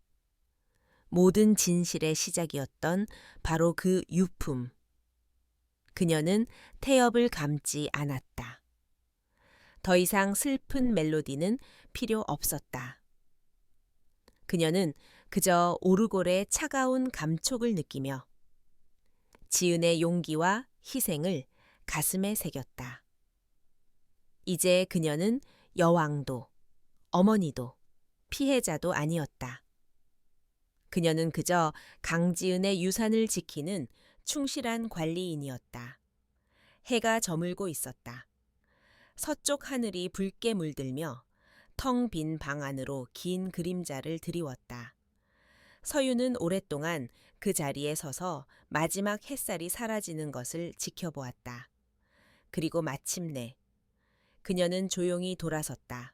모든 진실의 시작이었던 바로 그 유품. 그녀는 태엽을 감지 않았다. 더 이상 슬픈 멜로디는 필요 없었다. 그녀는 그저 오르골의 차가운 감촉을 느끼며 지은의 용기와 희생을 가슴에 새겼다. 이제 그녀는 여왕도, 어머니도, 피해자도 아니었다. 그녀는 그저 강지은의 유산을 지키는 충실한 관리인이었다. 해가 저물고 있었다. 서쪽 하늘이 붉게 물들며 텅 빈 방 안으로 긴 그림자를 드리웠다. 서유는 오랫동안 그 자리에 서서 마지막 햇살이 사라지는 것을 지켜보았다. 그리고 마침내 그녀는 조용히 돌아섰다.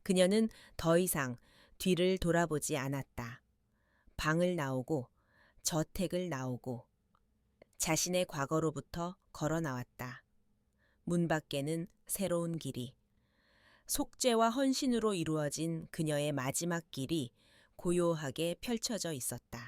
그녀는 더 이상 뒤를 돌아보지 않았다. 방을 나오고 저택을 나오고 자신의 과거로부터 걸어 나왔다. 문 밖에는 새로운 길이, 속죄와 헌신으로 이루어진 그녀의 마지막 길이 고요하게 펼쳐져 있었다.